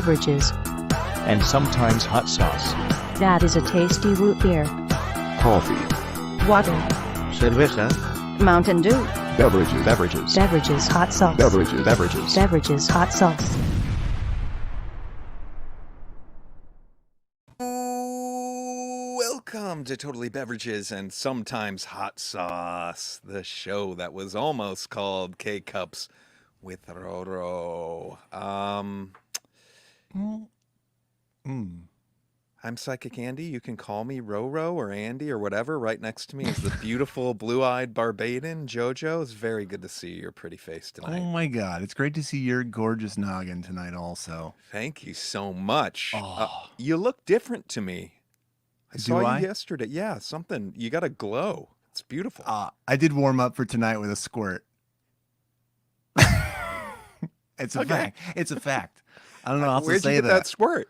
beverages, and sometimes hot sauce. that is a tasty root beer, Coffee. water, Cerveza. Mountain Dew, Beverages. beverages, hot sauce, beverages, hot sauce. Welcome to Totally Beverages and Sometimes Hot Sauce, the show that was almost called K-Cups with Roro. I'm Psychic Andy. You can call me Roro or Andy or whatever. Right next to me is the beautiful blue-eyed Barbadian, Jojo. It's very good to see your pretty face tonight. Oh my God. It's great to see your gorgeous noggin tonight also. Thank you so much. Oh. You look different to me. I saw I? you yesterday. Yeah, something. You got a glow. It's beautiful. I did warm up for tonight with a squirt. It's a fact. It's a fact. I don't know how else to say Where'd you get that squirt?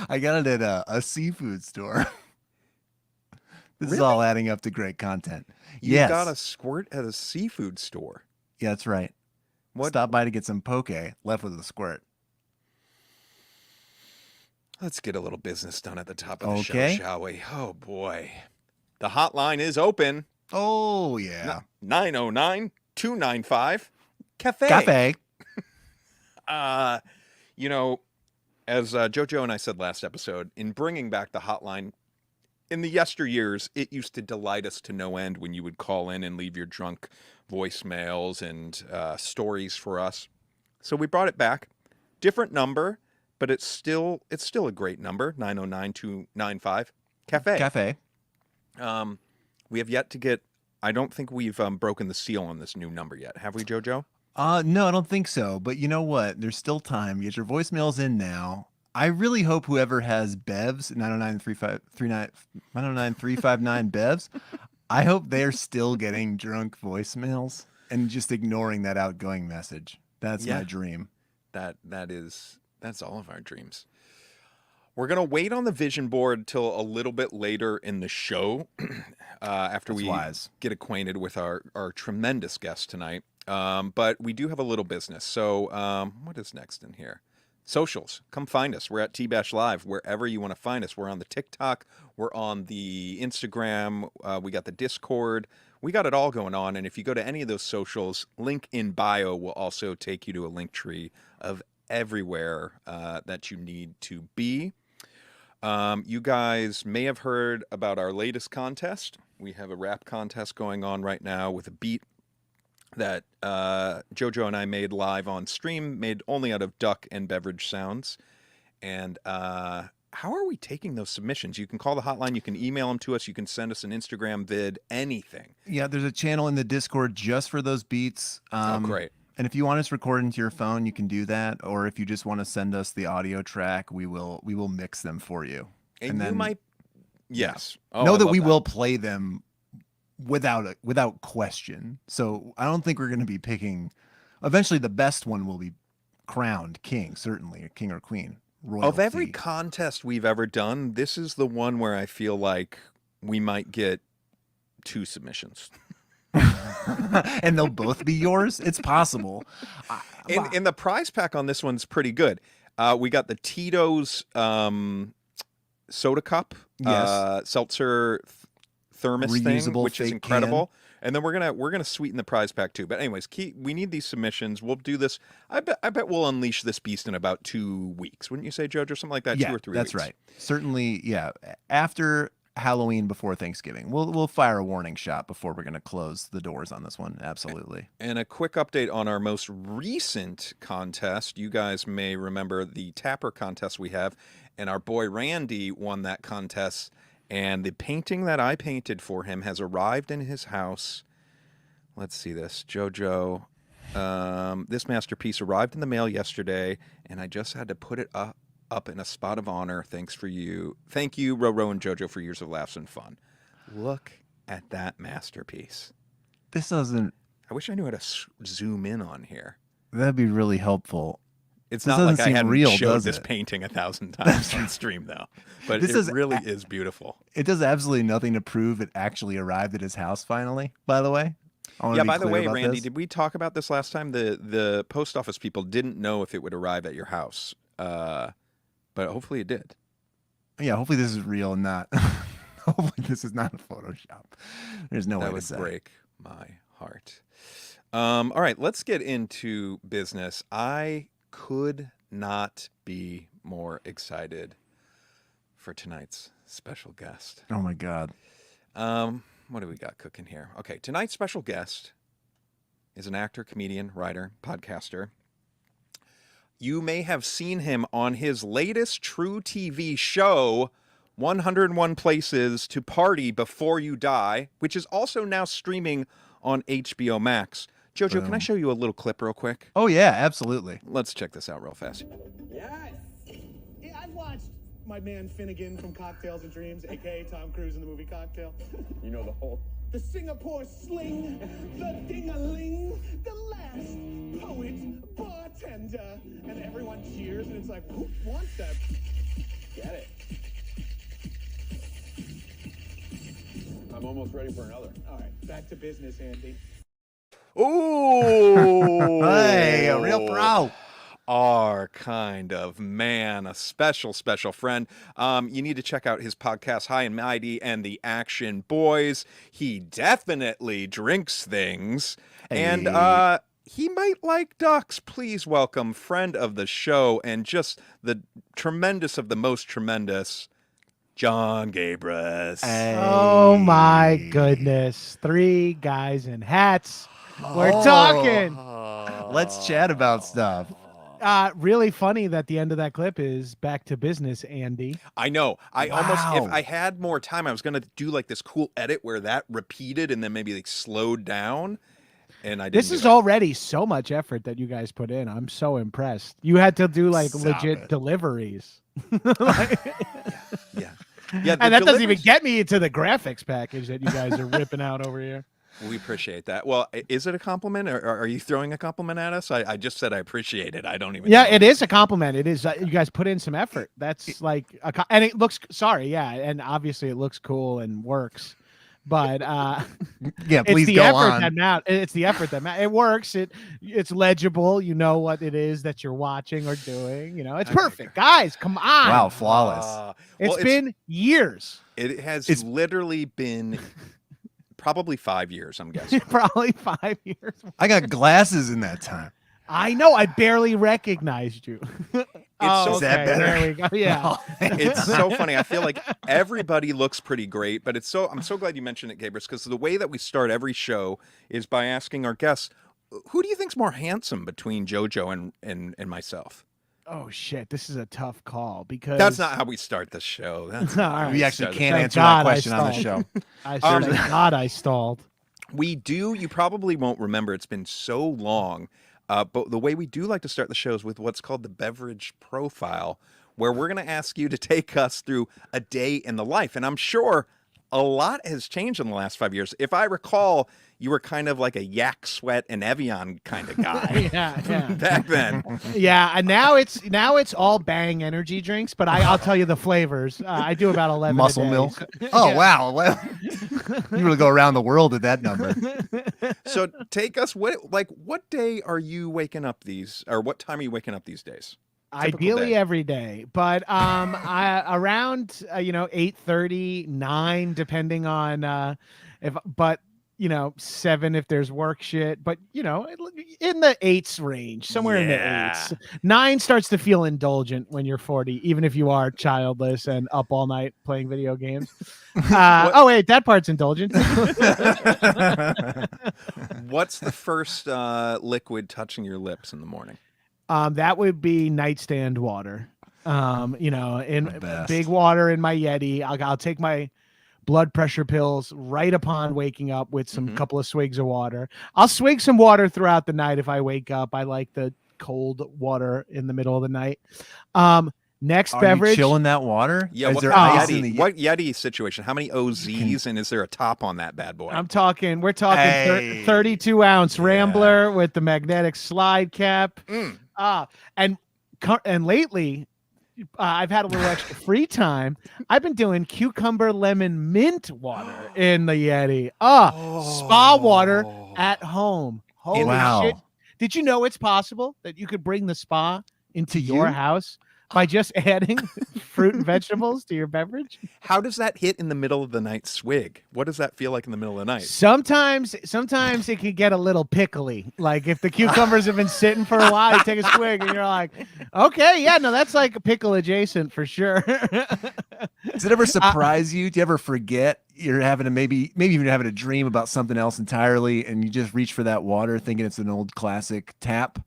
I got it at a seafood store. This is Really? all adding up to great content. You Yes. got a squirt at a seafood store. Yeah, that's right. What? Stopped by to get some poke, left with a squirt. Let's get a little business done at the top of the Okay. show, shall we? Oh, boy. The hotline is open. Oh, yeah. 909-295-CAFE. Cafe. You know, as Jojo and I said last episode, in bringing back the hotline, in the yesteryears, it used to delight us to no end when you would call in and leave your drunk voicemails and stories for us. So we brought it back. Different number, but it's still a great number, 909-295-CAFE. Cafe. We have yet to get, I don't think we've broken the seal on this new number yet. Have we, Jojo? No, I don't think so. But you know what? There's still time. Get your voicemails in now. I really hope whoever has Bevs, 909-359 Bevs, I hope they're still getting drunk voicemails and just ignoring that outgoing message. That's my dream. That's all of our dreams. We're going to wait on the vision board till a little bit later in the show after we get acquainted with our tremendous guest tonight. But we do have a little business. So what is next in here? Socials. Come find us. We're at TBASHLIVE, wherever you want to find us. We're on the TikTok. We're on the Instagram. We got the Discord. We got it all going on. And if you go to any of those socials, link in bio will also take you to a link tree of everywhere that you need to be. You guys may have heard about our latest contest. We have a rap contest going on right now with a beat that Jojo and I made live on stream, made only out of duck and beverage sounds. And how are we taking those submissions? You can call the hotline, you can email them to us, you can send us an Instagram vid, anything. Yeah, there's a channel in the Discord just for those beats. Oh, great. And if you want us recorded into your phone, you can do that. Or if you just want to send us the audio track, we will mix them for you. And then, you might, yes. Oh, know that we will play them without question. So I don't think we're going to be picking. Eventually, the best one will be crowned king, certainly, king or queen. Royalty. Of every contest we've ever done, this is the one where I feel like we might get 2 submissions. And they'll both be yours. It's possible. In the prize pack on this one's pretty good. We got the Tito's soda cup, seltzer thermos reusable thing, which is fake incredible. And then we're gonna sweeten the prize pack too. But anyways, we need these submissions. We'll do this. I bet we'll unleash this beast in about 2 weeks. Wouldn't you say, Jojo? Something like that. Yeah, 2 or 3 that's weeks. right. Certainly, yeah. After Halloween, before Thanksgiving, we'll fire a warning shot before we're going to close the doors on this one. Absolutely. And a quick update on our most recent contest. You guys may remember the Tapper contest we have, and our boy Randy won that contest. And the painting that I painted for him has arrived in his house. Let's see this, Jojo. This masterpiece arrived in the mail yesterday, and I just had to put it up in a spot of honor. Thank you, Roro and Jojo, for years of laughs and fun. Look at that masterpiece. This doesn't. I wish I knew how to zoom in on here. That'd be really helpful. It's this not like I hadn't real, showed does this it? painting 1,000 times on stream, though. But This it really is beautiful. It does absolutely nothing to prove it actually arrived at his house finally, by the way. I wanna Yeah, be by the clear way, about Randy, this. did we talk about this last time? The post office people didn't know if it would arrive at your house, but hopefully it did. Yeah, hopefully this is real and not. Hopefully this is not a Photoshop. There's no way That to would say. break my heart. All right, let's get into business. I could not be more excited for tonight's special guest. Oh my God. What do we got cooking here? Okay, tonight's special guest is an actor, comedian, writer, podcaster. You may have seen him on his latest true TV show, 101 Places to Party Before You Die, which is also now streaming on HBO Max. Jojo, can I show you a little clip real quick? Oh yeah, absolutely. Let's check this out real fast. Yes! Yeah, I've watched my man Finnegan from Cocktails and Dreams, a.k.a. Tom Cruise in the movie Cocktail. You know the whole... The Singapore Sling, the Ding-a-Ling, the Last Poet Bartender. And everyone cheers, and it's like, who wants that? Get it. I'm almost ready for another. All right, back to business, Andy. Ooh! Hey, a real pro. Our kind of man, a special friend. You need to check out his podcast, High and Mighty and the Action Boys. He definitely drinks things. Hey. And he might like ducks. Please welcome friend of the show and just the tremendous of the most tremendous, Jon Gabrus. Hey. Oh my goodness. 3 guys in hats. We're talking. Let's chat about stuff. Really funny that the end of that clip is back to business, Andy. I know. I almost, Wow. if I had more time, I was going to do like this cool edit where that repeated and then maybe like slowed down. And I didn't. This is already so much effort that you guys put in. I'm so impressed. You had to do like Stop legit it. deliveries. Yeah. Yeah. And that doesn't even get me into the graphics package that you guys are ripping out over here. We appreciate that. Well, is it a compliment or are you throwing a compliment at us? I just said I appreciate it. I don't even Yeah, know. it is a compliment. It is. You guys put in some effort. That's like, and it looks, sorry. Yeah. And obviously it looks cool and works, but Yeah, it's please the go effort on. that matters. It's the effort that matters. It works. It's legible. You know what it is that you're watching or doing. You know, it's perfect. Guys, come on. Wow, flawless. Well, It's been years. It has it's- literally been probably 5 years, I'm guessing. Probably 5 years. I got glasses in that time. I know. I barely recognized you. so- Is that better? There we go. Yeah. It's so funny. I feel like everybody looks pretty great, but I'm so glad you mentioned it, Gabrus, because the way that we start every show is by asking our guests, who do you think's more handsome between JoJo and myself? Oh shit, this is a tough call because That's not how we start the show. That's All right. We actually can't Thank answer God that I question on the show. I thank God I stalled. We do. You probably won't remember. It's been so long. But the way we do like to start the show is with what's called the beverage profile, where we're going to ask you to take us through a day in the life. And I'm sure a lot has changed in the last 5 years. If I recall, you were kind of like a Yak Sweat and Evian kind of guy Yeah. back then. Yeah, and now it's all Bang energy drinks, but I'll tell you the flavors. I do about 11 a Muscle day, milk. so- Oh, Yeah. wow. Well, you really go around the world at that number. So take us, what day are you waking up what time are you waking up these days? Typical Ideally day. every day, but I around 8:30, 9 depending on but 7 if there's work shit, but in the 8s range, somewhere in the 8s. 9 starts to feel indulgent when you're 40, even if you are childless and up all night playing video games. Oh wait, that part's indulgent. What's the first liquid touching your lips in the morning? That would be nightstand water. In best. big water in my Yeti. I'll take my blood pressure pills right upon waking up with some couple of swigs of water. I'll swig some water throughout the night if I wake up. I like the cold water in the middle of the night. Next Are beverage. you chilling that water? Yeah, Is what there kind of ice in Yeti? the What Yeti situation? How many OZs and is there a top on that bad boy? We're talking Hey. 32 ounce Rambler with the magnetic slide cap. And lately I've had a little extra free time. I've been doing cucumber lemon mint water in the Yeti. Spa water at home. Holy Wow. shit. Did you know it's possible that you could bring the spa into To your you? house by just adding fruit and vegetables to your beverage? How does that hit in the middle of the night swig? What does that feel like in the middle of the night? Sometimes it can get a little pickly. Like if the cucumbers have been sitting for a while, you take a swig and you're like, okay, yeah, no, that's like a pickle adjacent for sure. Does it ever surprise you? Do you ever forget you're having maybe even having a dream about something else entirely, and you just reach for that water thinking it's an old classic tap?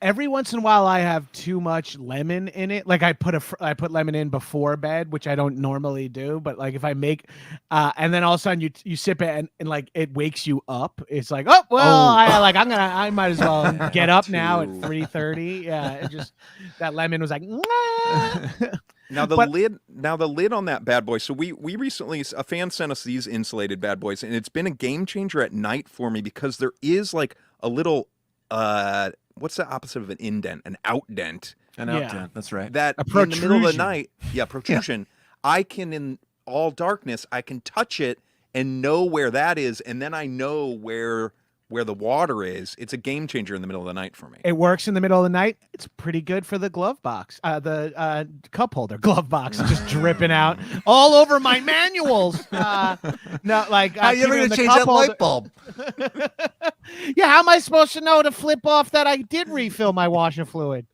Every once in a while I have too much lemon in it. Like I put lemon in before bed, which I don't normally do, but like if I make and then all of a sudden you sip it and like it wakes you up. It's like, oh well, I might as well get up now at 3:30. Yeah, it just that lemon was like Now the lid on that bad boy. So we recently, a fan sent us these insulated bad boys, and it's been a game changer at night for me because there is like a little what's the opposite of an indent? An outdent. An outdent. That's right. That a in the middle of the protrusion. night, protrusion. I can, in all darkness, I can touch it and know where that is, and then I know where the water is. It's a game changer in the middle of the night for me. It works in the middle of the night. It's pretty good for the glove box, the cup holder glove box, just dripping out all over my manuals. No, like How are you ever keeping going to the change cup that holder- light bulb? Yeah, how am I supposed to know to flip off that I did refill my washer fluid?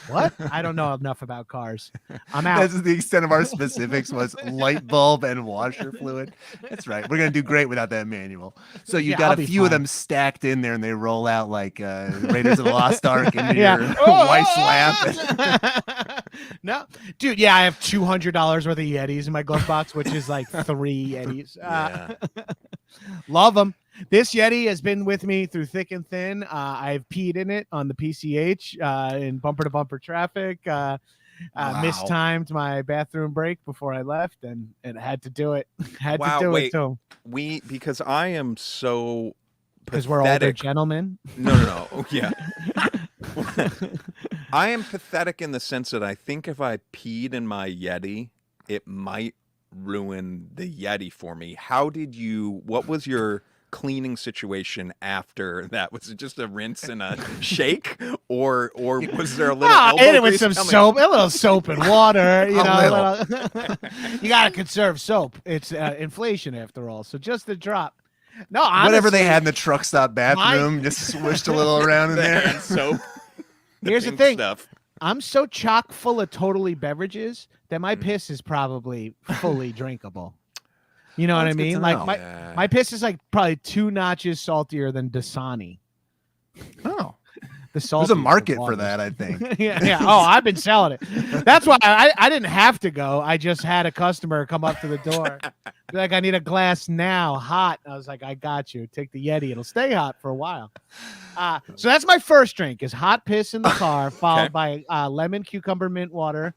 What? I don't know enough about cars. I'm out. That's the extent of our specifics was light bulb and washer fluid. That's right. We're going to do great without that manual. So you Yeah, got I'll a be few of fine. them stacked in there and they roll out like Raiders of the Lost Ark into Yeah. your wife's lap. No, dude. Yeah, I have $200 worth of Yetis in my glove box, which is like 3 Yetis. Love them. This Yeti has been with me through thick and thin. I've peed in it on the PCH in bumper to bumper traffic. Mistimed my bathroom break before I left, and had to do it. Had to do it too. Because I am so Because we're older pathetic. gentlemen. No. Yeah. I am pathetic in the sense that I think if I peed in my Yeti, it might ruin the Yeti for me. What was your cleaning situation after that? Was it just a rinse and a shake, or was there a little elbow and it with grease some coming? soap, a little soap and water. You know, little. You gotta conserve soap. It's inflation after all. So just a drop. No, honestly, Whatever they had in the truck stop bathroom, just swished a little around in The there. hand soap. Here's the pink thing. Stuff. I'm so chock full of totally beverages that my piss is probably fully drinkable. You know what I That's good to mean? Like know. my piss is like probably 2 notches saltier than Dasani. Oh, The there's saltiest a of market for waters. that, I think. yeah. Oh, I've been selling it. That's why I didn't have to go. I just had a customer come up to the door. Be like, I need a glass now, hot. I was like, I got you. Take the Yeti. It'll stay hot for a while. So that's my first drink is hot piss in the car, followed by lemon, cucumber, mint water.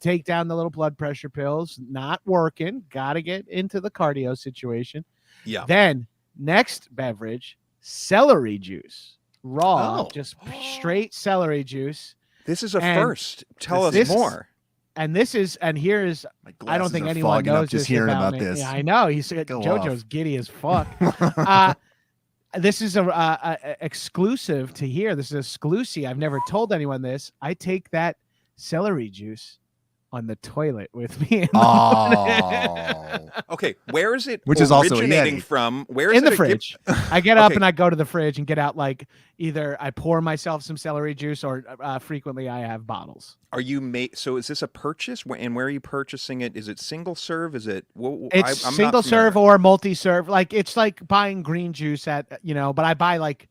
Take down the little blood pressure pills. Not working. Got to get into the cardio situation. Yeah. Then next beverage, celery juice. Raw, Oh. just straight celery juice. This is a And first. Tell us this is- more. And here is My I don't glasses think are anyone fogging knows up just this hearing about me. this. Yeah, I know. He's Go JoJo's off. giddy as fuck. This is a exclusive to here. This is exclusive. I've never told anyone this. I take that celery juice on the toilet with me in the Oh, Okay, where is it Which is also a originating Yeti. from? Where is in it the a fridge. I get up Okay. and I go to the fridge and get out like either I pour myself some celery juice or frequently I have bottles. Are you so is this a purchase? And where are you purchasing it? Is it single serve? Is it? It's I'm not single serve familiar. or multi-serve. Like it's like buying green juice at, but I buy like,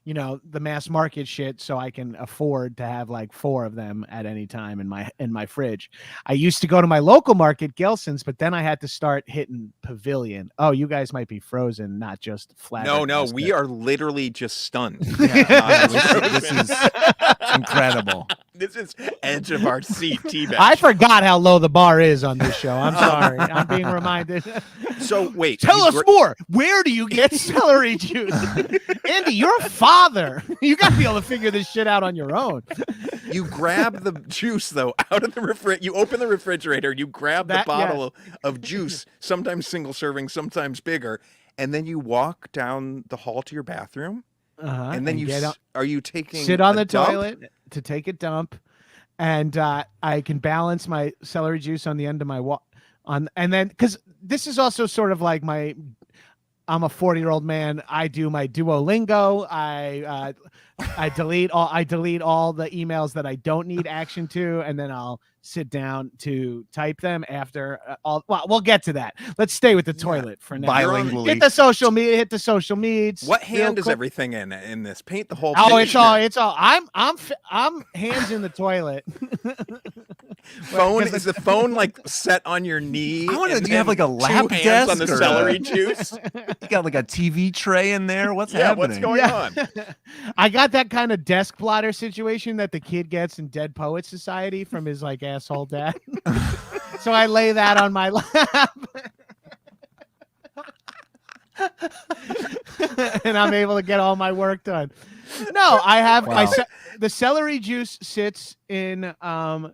the mass market shit so I can afford to have like 4 of them at any time in my fridge. I used to go to my local market, Gelson's, but then I had to start hitting Pavilion. Oh, you guys might be frozen, not just flat. No, we are literally just stunned. this is incredible. This is edge of our seat, T-Bash. I forgot how low the bar is on this show. I'm sorry. I'm being reminded. So wait, Tell you us more. Where do you get celery juice? Andy, you're a father. You got to be able to figure this shit out on your own. You grab the juice though out of the refrigerator. You open the refrigerator. You grab the That- bottle of juice, sometimes single serving, sometimes bigger, and then you walk down the hall to your bathroom, and then are you taking sit on the dump? toilet to take a dump, and I can balance my celery juice on the end of my and then because this is also sort of like I'm a 40-year-old man. I do my Duolingo. I delete all the emails that I don't need action to, and then I'll sit down to type them after all. Well, we'll get to that. Let's stay with the toilet for now. Bilingually. Hit the social media. Hit the social medias. What hand is everything in this? Paint the whole. Oh, picture. it's all. I'm hands in the toilet. Phone is the phone like set on your knee? I wonder, do you have like a lap two hands desk on the or celery juice? You got like a TV tray in there? What's Yeah, happening? what's going on? I got that kind of desk plotter situation that the kid gets in Dead Poet Society from his like asshole dad. So I lay that on my lap. And I'm able to get all my work done. No, I have the celery juice sits in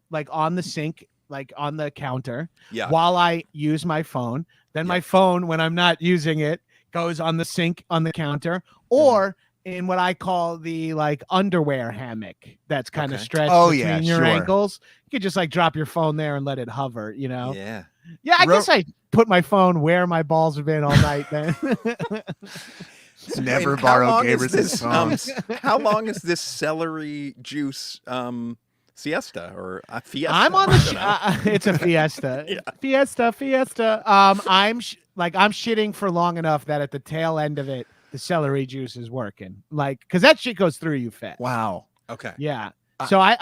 like on the sink, like on the counter, while I use my phone. Then my phone, when I'm not using it, goes on the sink on the counter, or in what I call the like underwear hammock that's kind of stretched between your ankles. You could just like drop your phone there and let it hover, you know? Yeah, I guess I put my phone where my balls have been all night then. Never borrow Gabrus's phone. How long is this celery juice siesta or a fiesta? I'm on the it's a fiesta. Fiesta. I'm shitting for long enough that at the tail end of it, the celery juice is working. Like, because that shit goes through you fast. Wow. Okay. Yeah. So I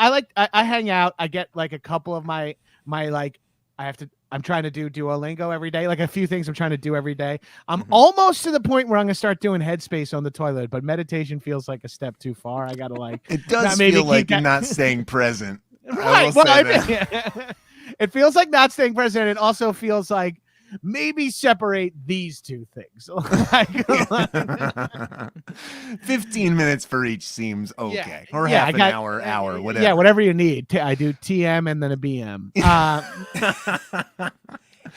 hang out. I get like a couple of my like I'm trying to do Duolingo every day, like a few things I'm trying to do every day. I'm almost to the point where I'm gonna start doing headspace on the toilet, but meditation feels like a step too far. I gotta like it does feel like you're not staying present. Right. Well, it feels like not staying present. It also feels like maybe separate these two things. 15 minutes for each seems okay. Or half an hour, whatever. Yeah, whatever you need. I do TM and then a BM.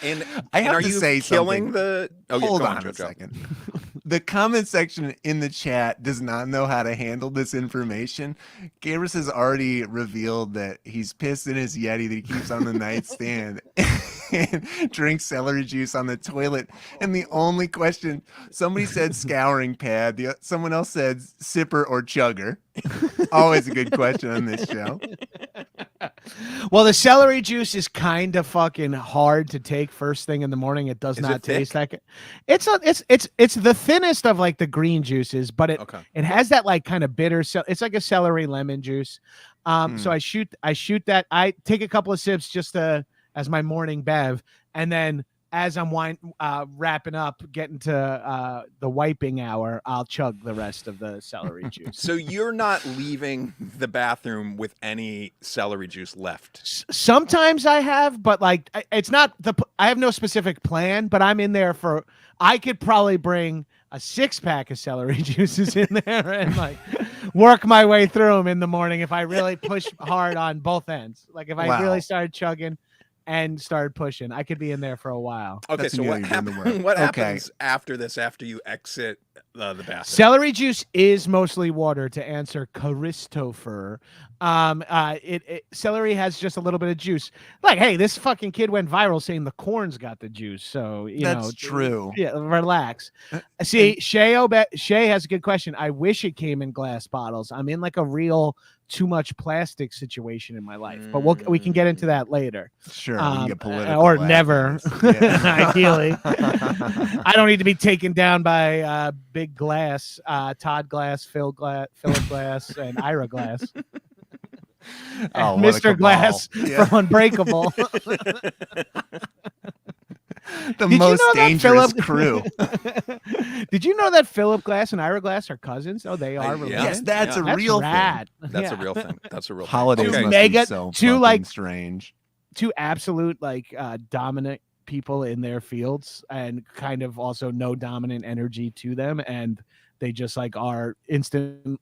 And I have are to you say killing something. the Hold on a second. The comment section in the chat does not know how to handle this information. Gabrus has already revealed that he's pissed in his Yeti that he keeps on the nightstand and drinks celery juice on the toilet. And the only question, somebody said scouring pad. Someone else said sipper or chugger. Always a good question on this show. Well, the celery juice is kind of fucking hard to take first thing in the morning. It does not taste like it. It's the thinnest of like the green juices, but it has that like kind of bitter. It's like a celery lemon juice. So I shoot that. I take a couple of sips just as my morning bev, and then as I'm wrapping up, getting to the wiping hour, I'll chug the rest of the celery juice. So you're not leaving the bathroom with any celery juice left? Sometimes I have, but like it's not I have no specific plan, but I'm in there I could probably bring a 6-pack of celery juices in there and like work my way through them in the morning if I really push hard on both ends. Like if I really started chugging and started pushing, I could be in there for a while. Okay, That's so what happens after this, after you exit the bathroom? Celery juice is mostly water, to answer Christopher. Celery has just a little bit of juice. Like, hey, this fucking kid went viral saying the corn's got the juice. So, That's true. Yeah, relax. See, Shay has a good question. I wish it came in glass bottles. I'm in like a real too much plastic situation in my life, but we can get into that later. Sure, we can get political or never. Ideally, I don't need to be taken down by Big Glass, Todd Glass, Philip Glass, and Ira Glass. Oh, Mr. Glass from Unbreakable. The most dangerous crew. Did you know that Philip Glass and Ira Glass are cousins? Oh, they are related. Yes, that's a real rad. thing. That's a real thing. That's a real Holidays thing. must be so fucking strange. Two absolute like dominant people in their fields, and kind of also no dominant energy to them, and they just like are instant,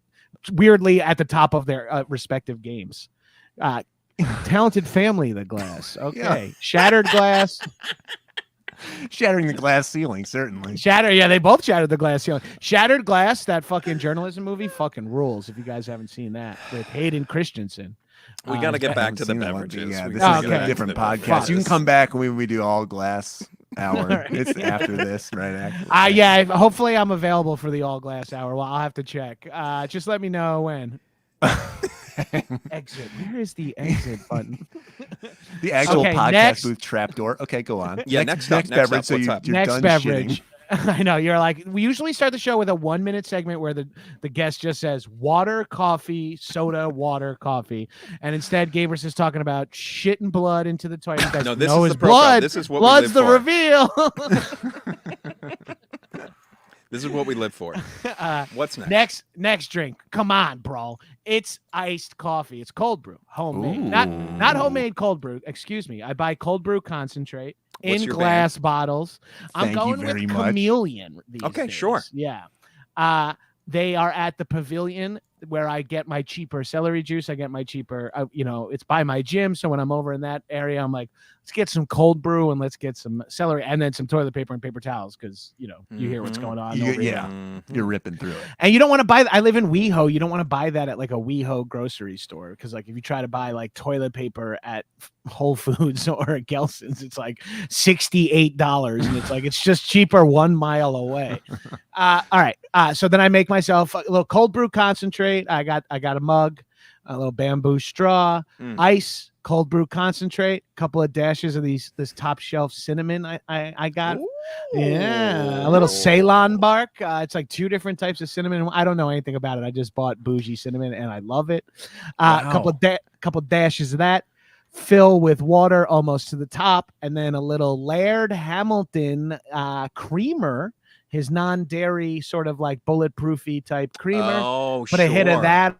weirdly at the top of their respective games. Talented family, the Glass. Okay, Shattered Glass. Shattering the glass ceiling, certainly. Yeah, they both shattered the glass ceiling. Shattered Glass, that fucking journalism movie, fucking rules. If you guys haven't seen that, with Hayden Christensen. We got to get I back haven't to the seen that one, beverages. yeah, We this gotta is get okay. back a to different the podcast. beverages. You can come back when we do all glass hour. Right. It's after this, right after. Yeah, hopefully I'm available for the all glass hour. Well, I'll have to check. Just let me know when. Exit. Where is the exit button? The actual Okay, podcast next- booth trapdoor. Okay, go on. Yeah, next up, beverage. So what's you, up? you're Next done beverage. shitting. I know, you're like, we usually start the show with a 1 minute segment where the guest just says water, coffee, soda, water, coffee. And instead, Gabrus is talking about shitting blood into the toilet. That's, No, this no, is it's the profile. blood. This is what Blood's we the live reveal. This is what we live for. What's next? Next drink. Come on, bro. It's iced coffee. It's cold brew, homemade. Not homemade cold brew. Excuse me. I buy cold brew concentrate What's in your glass bottles. I'm Thank you going with very much. Chameleon. These Okay, days. sure. Yeah. They are at the Pavilion where I get my cheaper celery juice. I get my cheaper, it's by my gym. So when I'm over in that area, I'm like, let's get some cold brew and let's get some celery and then some toilet paper and paper towels because, you hear what's going on. over here. You're ripping through it. And you don't want to buy. I live in WeHo. You don't want to buy that at like a WeHo grocery store because, like, if you try to buy like toilet paper at Whole Foods or at Gelson's, it's like $68, and it's like it's just cheaper 1 mile away. All right. So then I make myself a little cold brew concentrate. I got a mug, a little bamboo straw, ice, cold brew concentrate, a couple of dashes of this top shelf cinnamon I got. Ooh. Yeah, a little Ceylon bark. It's like 2 different types of cinnamon. I don't know anything about it. I just bought bougie cinnamon and I love it. A couple dashes of that. Fill with water almost to the top, and then a little Laird Hamilton creamer. His non-dairy sort of like bulletproofy type creamer. Oh, Put a hit of that.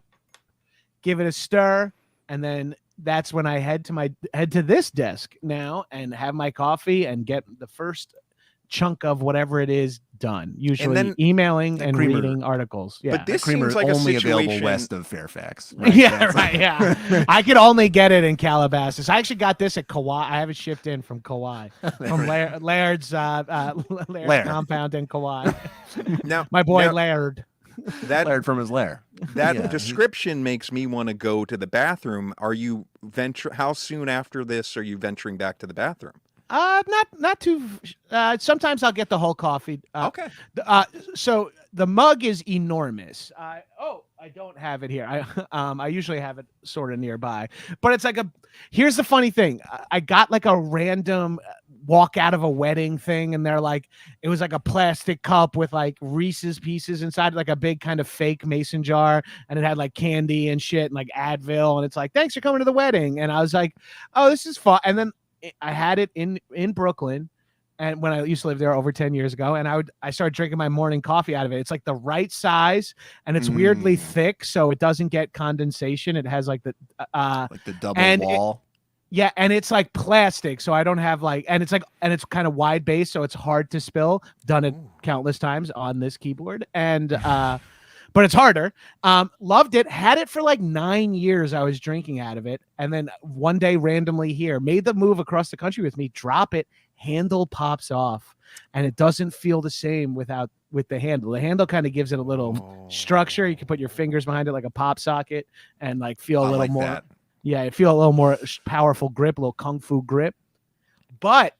Give it a stir, and then that's when I head to this desk now and have my coffee and get the first chunk of whatever it is done. Usually then emailing and creamer- reading articles. Yeah. But this Creamer seems like only a available situation. west of Fairfax. Yeah, right. Yeah, I could only get it in Calabasas. I actually got this at Kauai. I have it shipped in from Kauai, from Laird's Laird compound in Kauai. Now, My boy now, Laird. that Laird from his lair. that Yeah. description makes me want to go to the bathroom. Are you How soon after this are you venturing back to the bathroom? Not too. Sometimes I'll get the whole coffee. Okay. So the mug is enormous. I don't have it here. I usually have it sort of nearby, but it's like here's the funny thing. I got like a random walk out of a wedding thing, and they're like, it was like a plastic cup with like Reese's Pieces inside, like a big kind of fake mason jar, and it had like candy and shit and like Advil, and it's like, thanks for coming to the wedding. And I was like, oh, this is fun. And then I had it in Brooklyn, and when I used to live there over 10 years ago, and I started drinking my morning coffee out of it. It's like the right size, and it's weirdly thick, so it doesn't get condensation. It has like the double wall. Yeah, and it's like plastic, so I don't have and it's kind of wide base, so it's hard to spill. Done it countless times on this keyboard, and but it's harder. Loved it. Had it for like 9 years. I was drinking out of it, and then one day randomly here, made the move across the country with me. Drop it, handle pops off, and it doesn't feel the same with the handle. The handle kind of gives it a little structure. You can put your fingers behind it like a pop socket, and like feel a little like more. that. Yeah, it feel a little more powerful grip, a little kung fu grip. But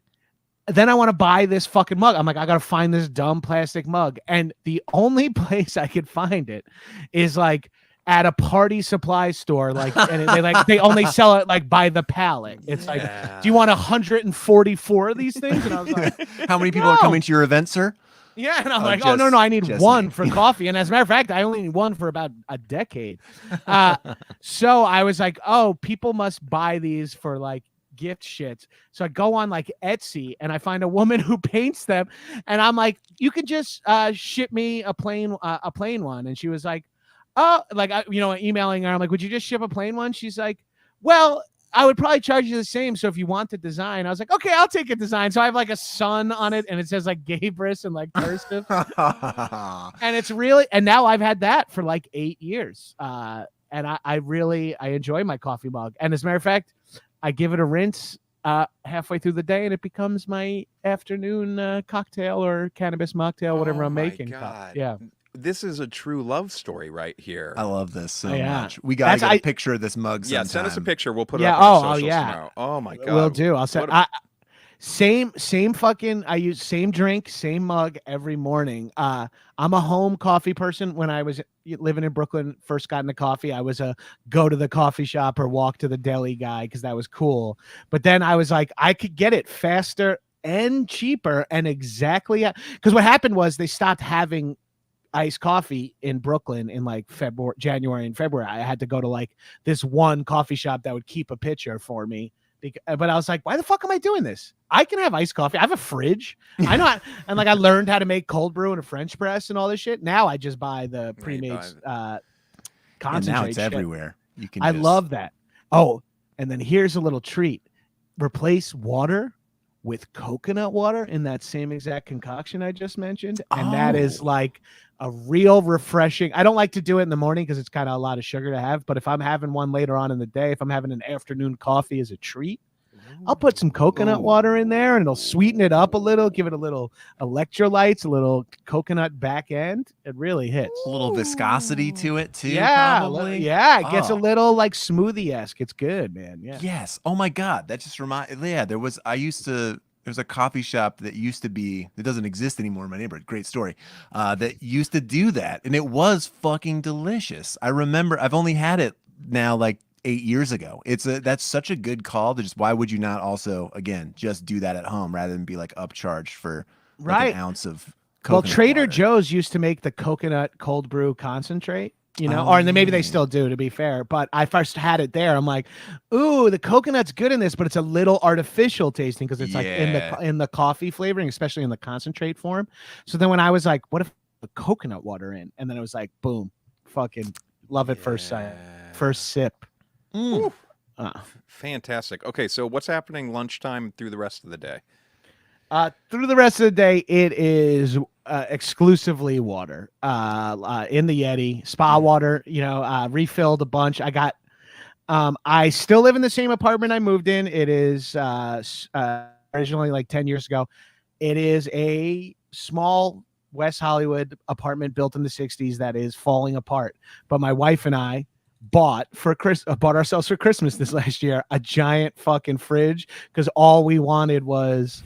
then I want to buy this fucking mug. I'm like, I got to find this dumb plastic mug. And the only place I could find it is like at a party supply store. Like, and they only sell it like by the pallet. It's like, do you want 144 of these things? And I was like, how many people are coming to your event, sir? Yeah, and I'm like, oh, no, I need one for coffee. And as a matter of fact, I only need one for about a decade. So I was like, oh, people must buy these for like gift shits. So I go on like Etsy and I find a woman who paints them. And I'm like, you can just ship me a plain one. And she was like, oh, like, emailing her. I'm like, would you just ship a plain one? She's like, well, I would probably charge you the same. So if you want the design, I was like, okay, I'll take a design. So I have like a sun on it, and it says like Gabrus and like cursive. And it's really, and now I've had that for like 8 years. And I enjoy my coffee mug. And as a matter of fact, I give it a rinse halfway through the day, and it becomes my afternoon cocktail or cannabis mocktail, whatever I'm making. God. Yeah. This is a true love story right here. I love this so Yeah. much. We got to get a picture of this mug sometime. Yeah, send us a picture. We'll put it Yeah, up on oh, our socials yeah. tomorrow. Oh my God. Will do. I'll send. What Same fucking. I use same drink, same mug every morning. I'm a home coffee person. When I was living in Brooklyn, first got into coffee, I was a go to the coffee shop or walk to the deli guy because that was cool. But then I was like, I could get it faster and cheaper and exactly because what happened was they stopped having iced coffee in Brooklyn in like January and February. I had to go to like this one coffee shop that would keep a pitcher for me. But I was like, why the fuck am I doing this? I can have iced coffee. I have a fridge. I know. And like I learned how to make cold brew and a French press and all this shit. Now I just buy the pre-made concentrate. Now it's shit. Everywhere. You can. I love that. Oh, and then here's a little treat. Replace water with coconut water in that same exact concoction I just mentioned. And that is like a real refreshing. I don't like to do it in the morning because it's kind of a lot of sugar to have. But if I'm having one later on in the day, if I'm having an afternoon coffee as a treat, I'll put some coconut water in there and it'll sweeten it up a little, give it a little electrolytes, a little coconut back end. It really hits. A little viscosity to it too. Yeah. Probably. Yeah. It gets a little like smoothie-esque. It's good, man. Yeah. Yes. Oh my God. That just there's a coffee shop that used to be, that doesn't exist anymore in my neighborhood. Great story. That used to do that. And it was fucking delicious. I remember I've only had it now like 8 years ago. That's such a good call to just, why would you not also, again, just do that at home rather than be like upcharged for like an ounce of coconut Trader water. Joe's used to make the coconut cold brew concentrate. Or then maybe they still do, to be fair. But I first had it there. I'm like, ooh, the coconut's good in this, but it's a little artificial tasting because it's like in the coffee flavoring, especially in the concentrate form. So then when I was like, what if the coconut water in? And then it was like, boom, fucking love it first sight, first sip. Fantastic. Okay, so what's happening lunchtime through the rest of the day? Through the rest of the day, it is exclusively water. In the Yeti, spa water. Refilled a bunch. I got. I still live in the same apartment I moved in. It is originally like 10 years ago. It is a small West Hollywood apartment built in the 60s that is falling apart. But my wife and I bought ourselves for Christmas this last year a giant fucking fridge because all we wanted was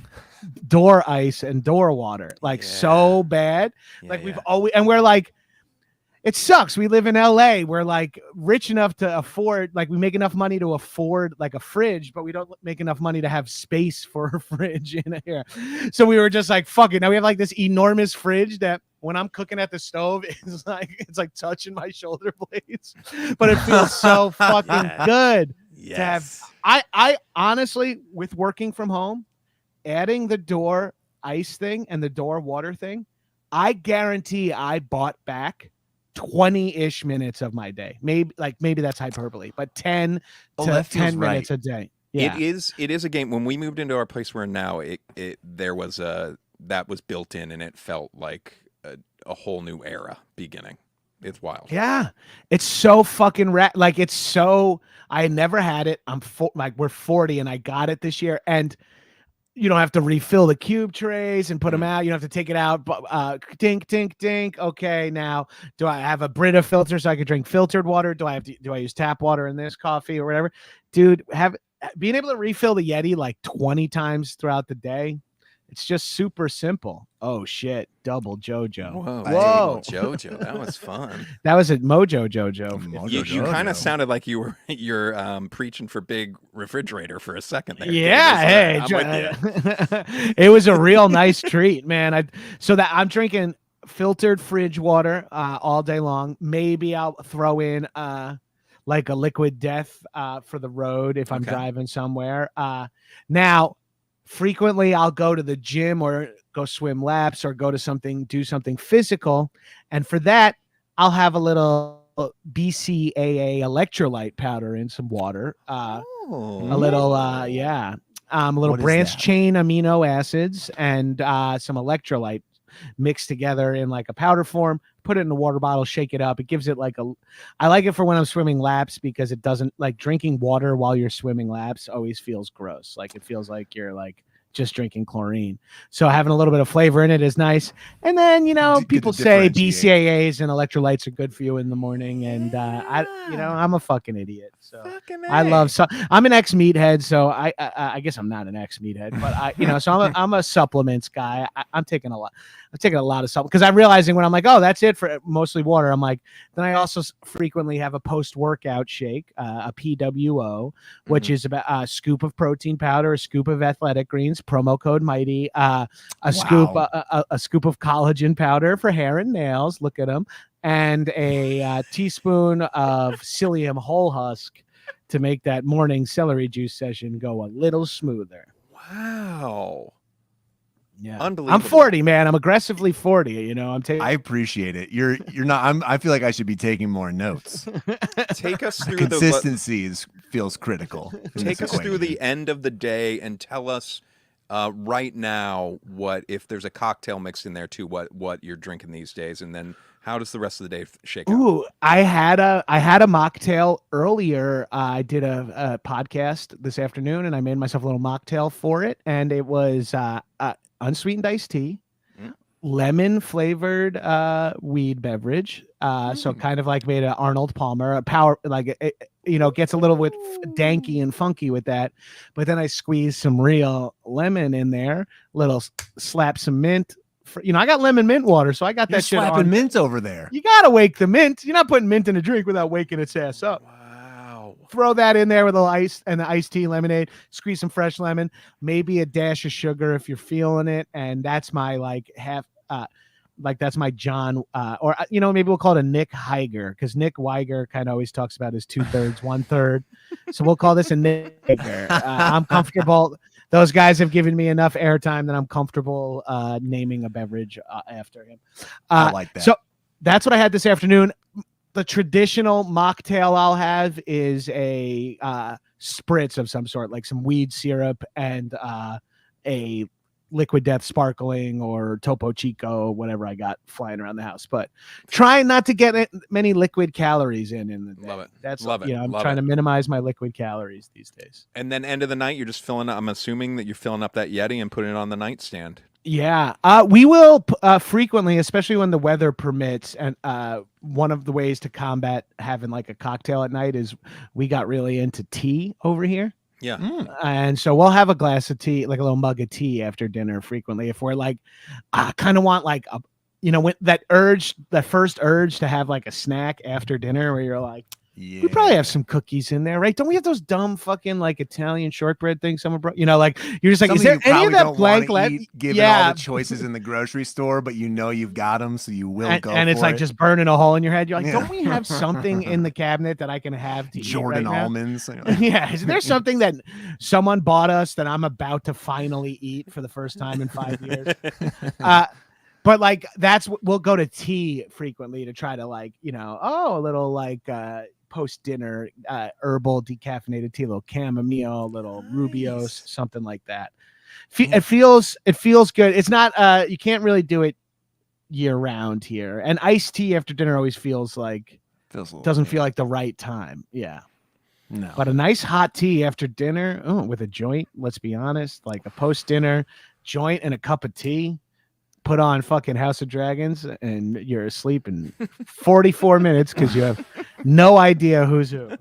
door ice and door water, so bad. We've always, and we're like, it sucks. We live in LA. We're like rich enough to afford, we make enough money to afford like a fridge, but we don't make enough money to have space for a fridge in here. So we were just like, fuck it. Now we have like this enormous fridge that when I'm cooking at the stove, it's like touching my shoulder blades, but it feels so fucking good to have. I honestly, with working from home, adding the door ice thing and the door water thing, I guarantee I bought back 20-ish minutes of my day. Maybe that's hyperbole, but 10 to 10 minutes a day. Yeah. It is a game. When we moved into our place we're in now, there was that was built in, and it felt like a whole new era beginning. It's wild. Yeah. It's so fucking it's so, I never had it. We're 40 and I got it this year, and you don't have to refill the cube trays and put them out. You don't have to take it out. Dink, dink, dink. Okay, now do I have a Brita filter so I can drink filtered water? Do I use tap water in this coffee or whatever? Dude, being able to refill the Yeti like 20 times throughout the day, it's just super simple. Oh shit, double JoJo. Whoa. JoJo, that was fun. That was a Mojo JoJo. You kind of sounded like you're preaching for big refrigerator for a second there. Yeah, hey, it was a real nice treat, man. I'm drinking filtered fridge water all day long. Maybe I'll throw in like a liquid death for the road if I'm driving somewhere. Now, frequently I'll go to the gym or go swim laps or do something physical. And for that, I'll have a little BCAA electrolyte powder in some water. A little branched chain amino acids and some electrolyte mixed together in like a powder form. put it in a water bottle, shake it up. It gives it like I like it for when I'm swimming laps because it doesn't like drinking water while you're swimming laps always feels gross. Like it feels like you're like just drinking chlorine. So having a little bit of flavor in it is nice. And then, people say BCAAs and electrolytes are good for you in the morning. And I'm a fucking idiot. So I love, I'm an ex-meathead. So I guess I'm not an ex-meathead, but so I'm a supplements guy. I'm taking a lot of supplements because I'm realizing when I'm like, oh, that's it for mostly water. I'm like, then I also frequently have a post-workout shake, a PWO, which is about a scoop of protein powder, a scoop of athletic greens, promo code Mighty, a scoop of collagen powder for hair and nails. Look at them. And a teaspoon of psyllium whole husk to make that morning celery juice session go a little smoother. Wow. Yeah, unbelievable. I'm 40, man. I'm aggressively 40. I'm taking. I appreciate it. You're not. I feel like I should be taking more notes. Take us through consistency feels critical. Take us through the end of the day and tell us right now what if there's a cocktail mixed in there too. What you're drinking these days, and then how does the rest of the day shake out? Ooh, I had a mocktail earlier. I did a podcast this afternoon, and I made myself a little mocktail for it, and it was unsweetened iced tea, lemon flavored weed beverage. So kind of like made an Arnold Palmer, a power, like it gets a little bit danky and funky with that. But then I squeezed some real lemon in there, slap some mint. I got lemon mint water, so I got that shit slapping on. Mint over there. You gotta wake the mint. You're not putting mint in a drink without waking its ass up. Wow. Throw that in there with a little ice and the iced tea lemonade. Squeeze some fresh lemon, maybe a dash of sugar if you're feeling it, and that's my that's my John, or maybe we'll call it a Nick Higer because Nick Weiger kind of always talks about his 2/3, 1/3. So we'll call this a Nick Higer. I'm comfortable. Those guys have given me enough airtime that I'm comfortable naming a beverage after him. I like that. So that's what I had this afternoon. The traditional mocktail I'll have is a spritz of some sort, like some weed syrup and a Liquid Death sparkling or Topo Chico, whatever I got flying around the house. But trying not to get many liquid calories in the day. Love it. That's Love it. I'm trying to minimize my liquid calories these days. And then end of the night, you're just filling up. I'm assuming that you're filling up that Yeti and putting it on the nightstand. Yeah, we will frequently, especially when the weather permits. And one of the ways to combat having like a cocktail at night is we got really into tea over here. Yeah. And so we'll have a glass of tea, like a little mug of tea after dinner frequently. If we're like, I kind of want like when that first urge to have like a snack after dinner where you're like, yeah, we probably have some cookies in there, right? Don't we have those dumb fucking like Italian shortbread things someone brought? Like you're just like, is there any of that blank left? Given all the choices in the grocery store, but you've got them, so you will go. And it's for like it. Just burning a hole in your head. You're like, don't we have something in the cabinet that I can have to Jordan eat right almonds? Yeah, is there something that someone bought us that I'm about to finally eat for the first time in 5 years? But like we'll go to tea frequently to try to like a little like post dinner herbal decaffeinated tea, a little chamomile, a little Rubios, something like that. It feels good. It's not you can't really do it year round here. And iced tea after dinner always feels like doesn't feel like the right time. Yeah. No. But a nice hot tea after dinner, with a joint, let's be honest, like a post dinner joint and a cup of tea. Put on fucking House of Dragons and you're asleep in 44 minutes because you have no idea who's who.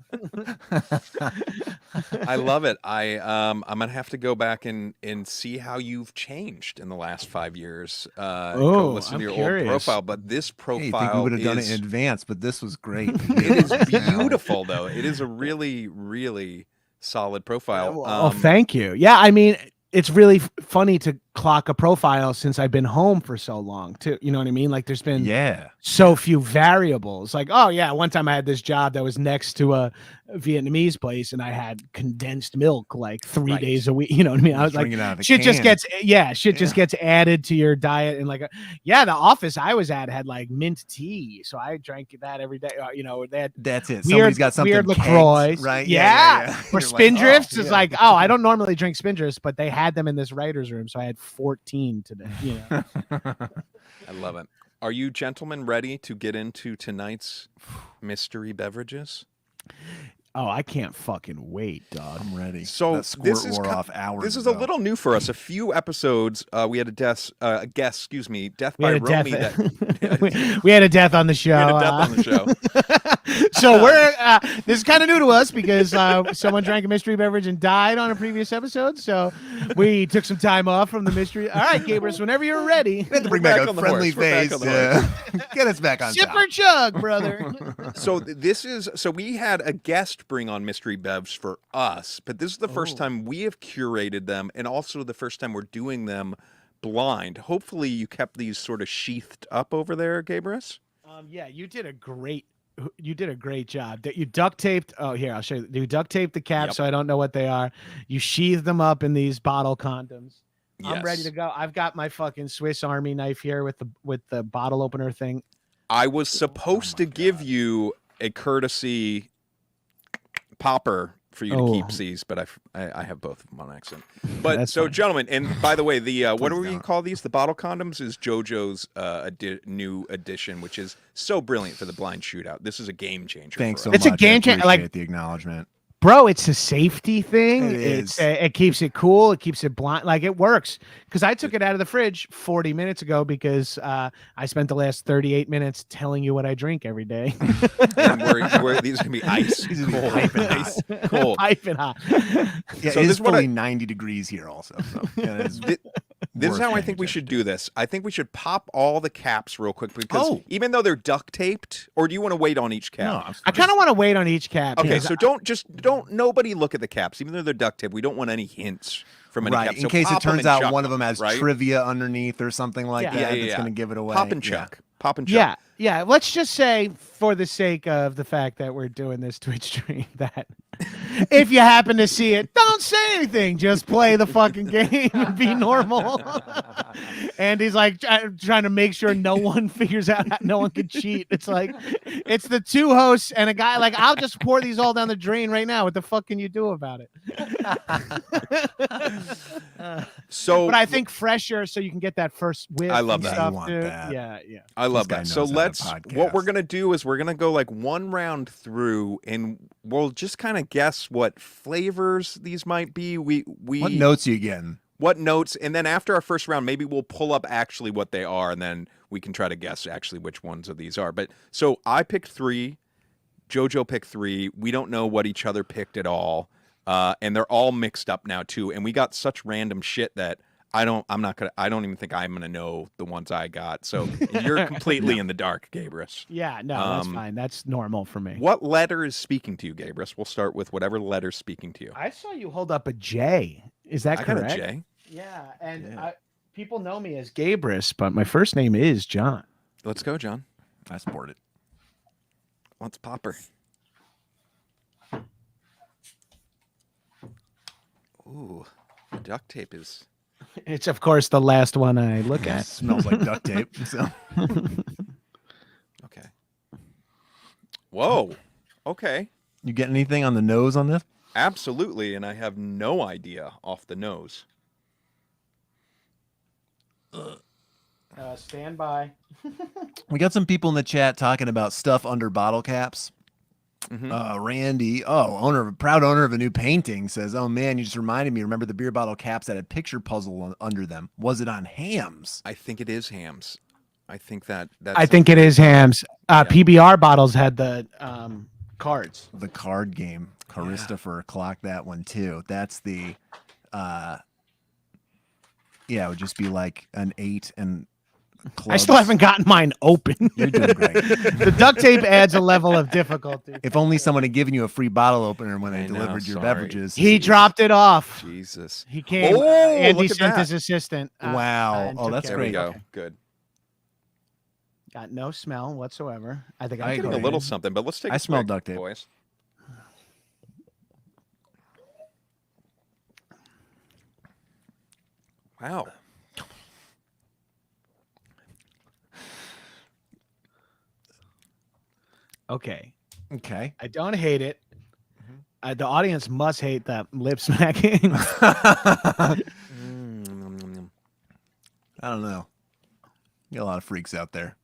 I love it. I'm gonna have to go back and see how you've changed in the last 5 years. Go listen to your old profile, but this profile, I think we would have done it in advance, but this was great. It is beautiful, though. It is a really, really solid profile. Thank you. Yeah, I mean, it's really funny to clock a profile since I've been home for so long too. You know what I mean? Like there's been so few variables. Like, oh yeah, one time I had this job that was next to a Vietnamese place and I had condensed milk like 3 days a week. You know what I mean? I was like, shit just gets added to your diet. And like, the office I was at had like mint tea. So I drank that every day. That's it. Somebody's got something weird LaCroix, right? Yeah. For Spindrifts, it's like, I don't normally drink Spindrifts, but they had them in this writer's room. So I had 14 today. I love it. Are you gentlemen ready to get into tonight's mystery beverages? Oh, I can't fucking wait, dog. I'm ready. So that squirt wore off hours This is ago. a little new for us. A few episodes, we had a death by We had a Romy. we had a death on the show. We had a death on the show. So we're this is kind of new to us because someone drank a mystery beverage and died on a previous episode. So we took some time off from the mystery. All right, Gabrus, whenever you're ready. We had to bring We're back back a on the friendly horse. We're back face. on the Get us back on Sip top. or chug, brother. So we had a guest bring on Mystery Bevs for us, but this is the first time we have curated them, and also the first time we're doing them blind. Hopefully you kept these sort of sheathed up over there, Gabrus. Yeah, you did a great job. That you duct taped. Oh, here, I'll show you. You duct taped the caps, Yep. so I don't know what they are. You sheathed them up in these bottle condoms. I'm ready Yes. to go. I've got my fucking Swiss Army knife here with the bottle opener thing. I was supposed to give you a courtesy popper for you to keep these, but I have both of them on accident. But That's so, fine. gentlemen, and by the way, the what do Please we don't. call these? The bottle condoms is JoJo's new addition, which is so brilliant for the blind shootout. This is a game changer. Thanks for so us. It's a much. game I changer, like- appreciate the acknowledgement. Bro, it's a safety thing. It It's is. it keeps it cool. It keeps it blind. Like it works. Because I took it out of the fridge 40 minutes ago because I spent the last 38 minutes telling you what I drink every day. And these are gonna be ice, These are gonna be cold, piping ice, hot. cold. Piping hot. Yeah, So it this is is what fully 90 degrees here also. So yeah, it's This is worth how I paying think we should attention do this. I think we should pop all the caps real quick because Oh. even though they're duct taped, or do you want to wait on each cap? No, I kind of want to wait on each cap. Okay, because so don't nobody look at the caps, even though they're duct tape. We don't want any hints from any right, caps. in So case it pop 'em turns and out chuck one of 'em, them has right? trivia underneath or something like Yeah. that Yeah, that's yeah. going to give it away. Pop and Yeah. chuck. Pop and chuck. yeah. Let's just say, for the sake of the fact that we're doing this Twitch stream, that if you happen to see it, don't say anything. Just play the fucking game and be normal. And he's like trying to make sure no one figures out how no one can cheat. It's like it's the two hosts and a guy. Like, I'll just pour these all down the drain right now. What the fuck can you do about it? So But I think fresher, so you can get that first whiff. I love and that. stuff, You want dude. that. Yeah. I love guy that. So knows how to let's what we're podcast. gonna do is we're gonna go like one round through and we'll just kind of guess what flavors these might be. We What notes are you getting? what notes, and then after our first round, maybe we'll pull up actually what they are, and then we can try to guess actually which ones of these are. But so I picked 3, JoJo picked 3. We don't know what each other picked at all, and they're all mixed up now too. And we got such random shit that I don't even think I'm gonna know the ones I got. So you're completely in the dark, Gabrus. Yeah, no, that's fine. That's normal for me. What letter is speaking to you, Gabrus? We'll start with whatever letter's speaking to you. I saw you hold up a J. Is that I got correct? a J. Yeah, and Yeah. people know me as Gabrus, but my first name is John. Let's go, John. I support it. Let's pop her. Ooh, the duct tape is. It's of course the last one I look It at. smells like duct tape. So Okay. Whoa. Okay. you get anything on the nose on this? Absolutely, and I have no idea off the nose. Stand by. We got some people in the chat talking about stuff under bottle caps. Mhm. Randy, proud owner of a new painting, says, "Oh man, you just reminded me. Remember the beer bottle caps that had picture puzzle under them? Was it on Hams? I think it is hams. I think that's I think it is Hams. PBR bottles had the cards. The card game. Christopher clocked that one too. That's the, it would just be like an 8 and. I still haven't gotten mine open. You're doing great. The duct tape adds a level of difficulty. If only someone had given you a free bottle opener when they I know, delivered your sorry. beverages. He dropped it off. Jesus. He came. Oh, Andy look at sent that. his assistant. Wow. and Oh, took that's care There of we it. go. Okay. Good. Got no smell whatsoever. I think I I'm Getting a agree. little something, but let's take. I a smell swig, duct tape. boys. Wow. Okay. Okay. I don't hate it. The audience must hate that lip smacking. I don't know. You got a lot of freaks out there.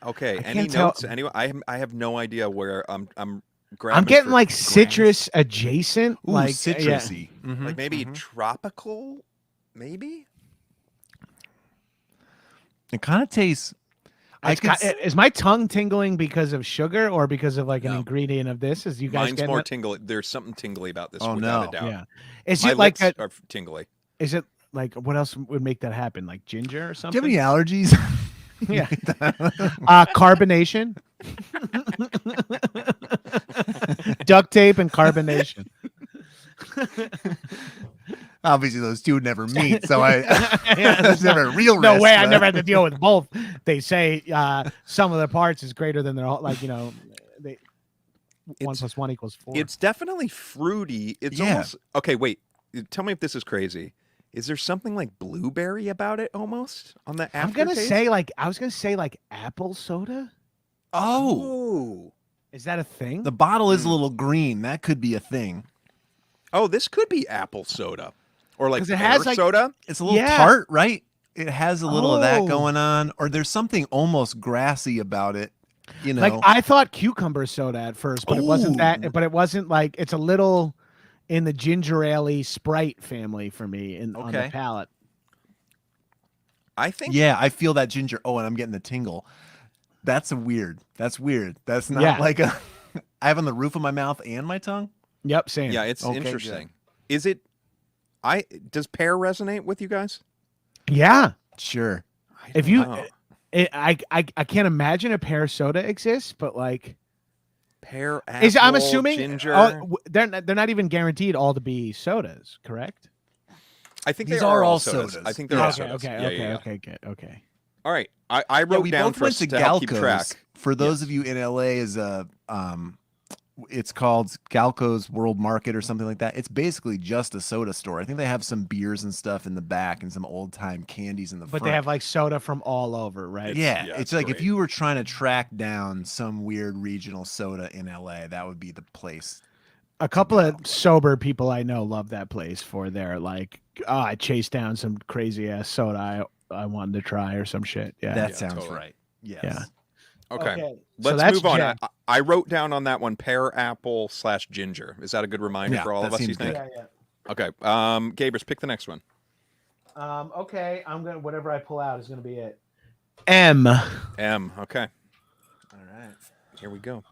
Okay. I Any can't tell- notes? Anyway, I have no idea where I'm grabbing. I'm getting for like grams. citrus adjacent, Ooh, like citrusy. Like maybe tropical, maybe. It kind of tastes. Is my tongue tingling because of sugar or because of like an No. ingredient of this? Is you guys Mine's getting more it? tingly. There's something tingly about this. Oh, without no. a doubt. Yeah. Is My it like lips are tingly. is it like what else would make that happen? Like ginger or Do something? you have any allergies? Yeah. Carbonation. Duct tape and carbonation. Obviously, those two would never meet, so Yeah, that's never a real No risk, way. I but- never had to deal with both. They say some of the parts is greater than their whole, like, you know, they 1 + 1 = 4. It's definitely fruity. It's Yeah. almost okay. Wait, tell me if this is crazy. Is there something like blueberry about it almost on the aftertaste? I'm gonna say like I was gonna say like apple soda. Oh, Oh, Is that a thing? the bottle is a little green. That could be a thing. oh, this could be apple soda or like 'Cause it pear has, like- soda. It's a little Yeah. tart, right? It has a little of that Oh. going on, or there's something almost grassy about it. You know, Like I thought cucumber soda at first, but it wasn't Ooh. that. But it wasn't like it's a little in the ginger ale Sprite family for me on the Okay. palate. I think. yeah, I feel that ginger. Oh, and I'm getting the tingle. That's weird. That's weird. That's not Yeah. like a. I have on the roof of my mouth and my tongue. Yep, same. Yeah, it's Okay, good. interesting. Is it? Does pear resonate with you guys? Yeah. Sure. I If don't you, know. I can't imagine a pear soda exists, but like pear, apple, is I'm assuming ginger. they're not even guaranteed all to be sodas, correct? I think These they are are all sodas. sodas. I think they're Yeah. all Okay, sodas. okay, Yeah, okay, yeah, yeah. okay, good, okay. All right, I Yeah, wrote we down both for went us to to help keep Galco's. track. For those of you in LA, is it's called Galco's World Market or something like that. It's basically just a soda store. I think they have some beers and stuff in the back and some old time candies in the But front. they have like soda from all over, right? yeah, yeah, it's it's like if great. you were trying to track down some weird regional soda in LA, that would be the place. A couple of sober people I know love that place for their like, oh, I chased down some crazy ass soda I wanted to try or some shit. Yeah. That Yeah, sounds totally. right. Yes. Yeah. Okay, So let's that's move on. Jen. I wrote down on that one pear, apple / ginger. Is that a good reminder Yeah, for all that of us? You seems think? good. Yeah. Okay, Gabrus, pick the next one. Okay, I'm gonna whatever I pull out is gonna be it. M. M. Okay, All right. here we go.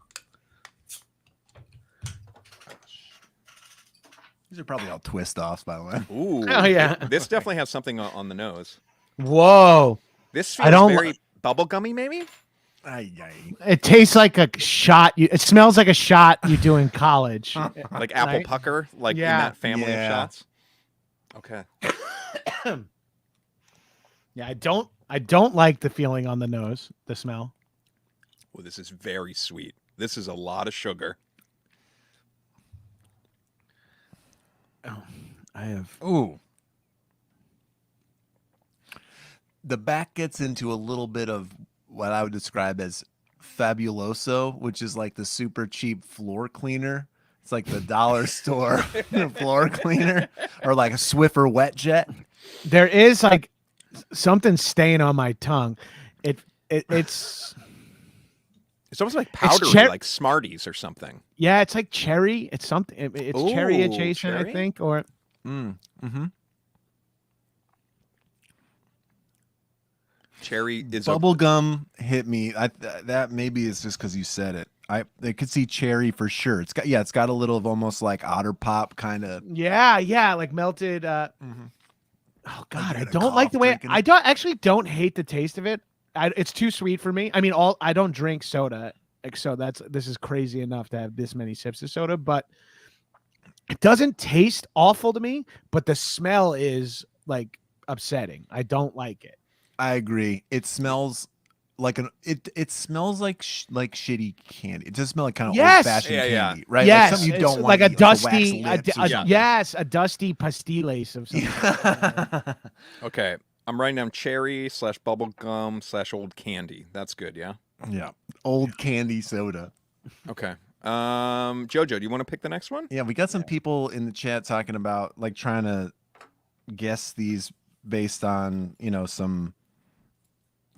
These are probably all twist offs, by the way. Ooh. Oh, yeah. This definitely has something on the nose. Whoa. This I feels don't very bubblegummy, maybe. Ay, ay. It tastes like a shot. It smells like a shot you do in college. Like apple Right? pucker, like in Yeah. that family of Yeah. shots. Okay. Yeah, I don't like the feeling on the nose, the smell. Well, this is very sweet. This is a lot of sugar. Oh, I have. Ooh. The back gets into a little bit of what I would describe as fabuloso, which is like the super cheap floor cleaner. It's like the dollar store floor cleaner, or like a Swiffer wet jet. There is like something staying on my tongue. It's It's almost like powdery, cher- like Smarties or something. yeah, it's like cherry. It's something. It's cherry Ooh, adjacent, I cherry? think, or Mm-hmm. Cherry is Bubble gum hit me. That maybe is just because you said it. I could see cherry for sure. It's got a little of almost like Otter Pop kind of. yeah, like melted. Oh God, I don't like the way. I don't hate the taste of it. It's too sweet for me. I mean, I don't drink soda, so this is crazy enough to have this many sips of soda, but it doesn't taste awful to me. But the smell is like upsetting. I don't like it. I agree. It smells like it smells like shitty candy. It does smell like kind of Yes! old-fashioned Yeah, yeah. candy, right? Yes, like something you it's don't like want a to eat, wax dusty, lips or something. yes, a dusty pastiles of something. Okay. I'm writing down cherry / bubble gum / old candy. That's good, yeah? Yeah, old candy soda. Okay. Jojo, do you want to pick the next one? Yeah, we got some people in the chat talking about like trying to guess these based on some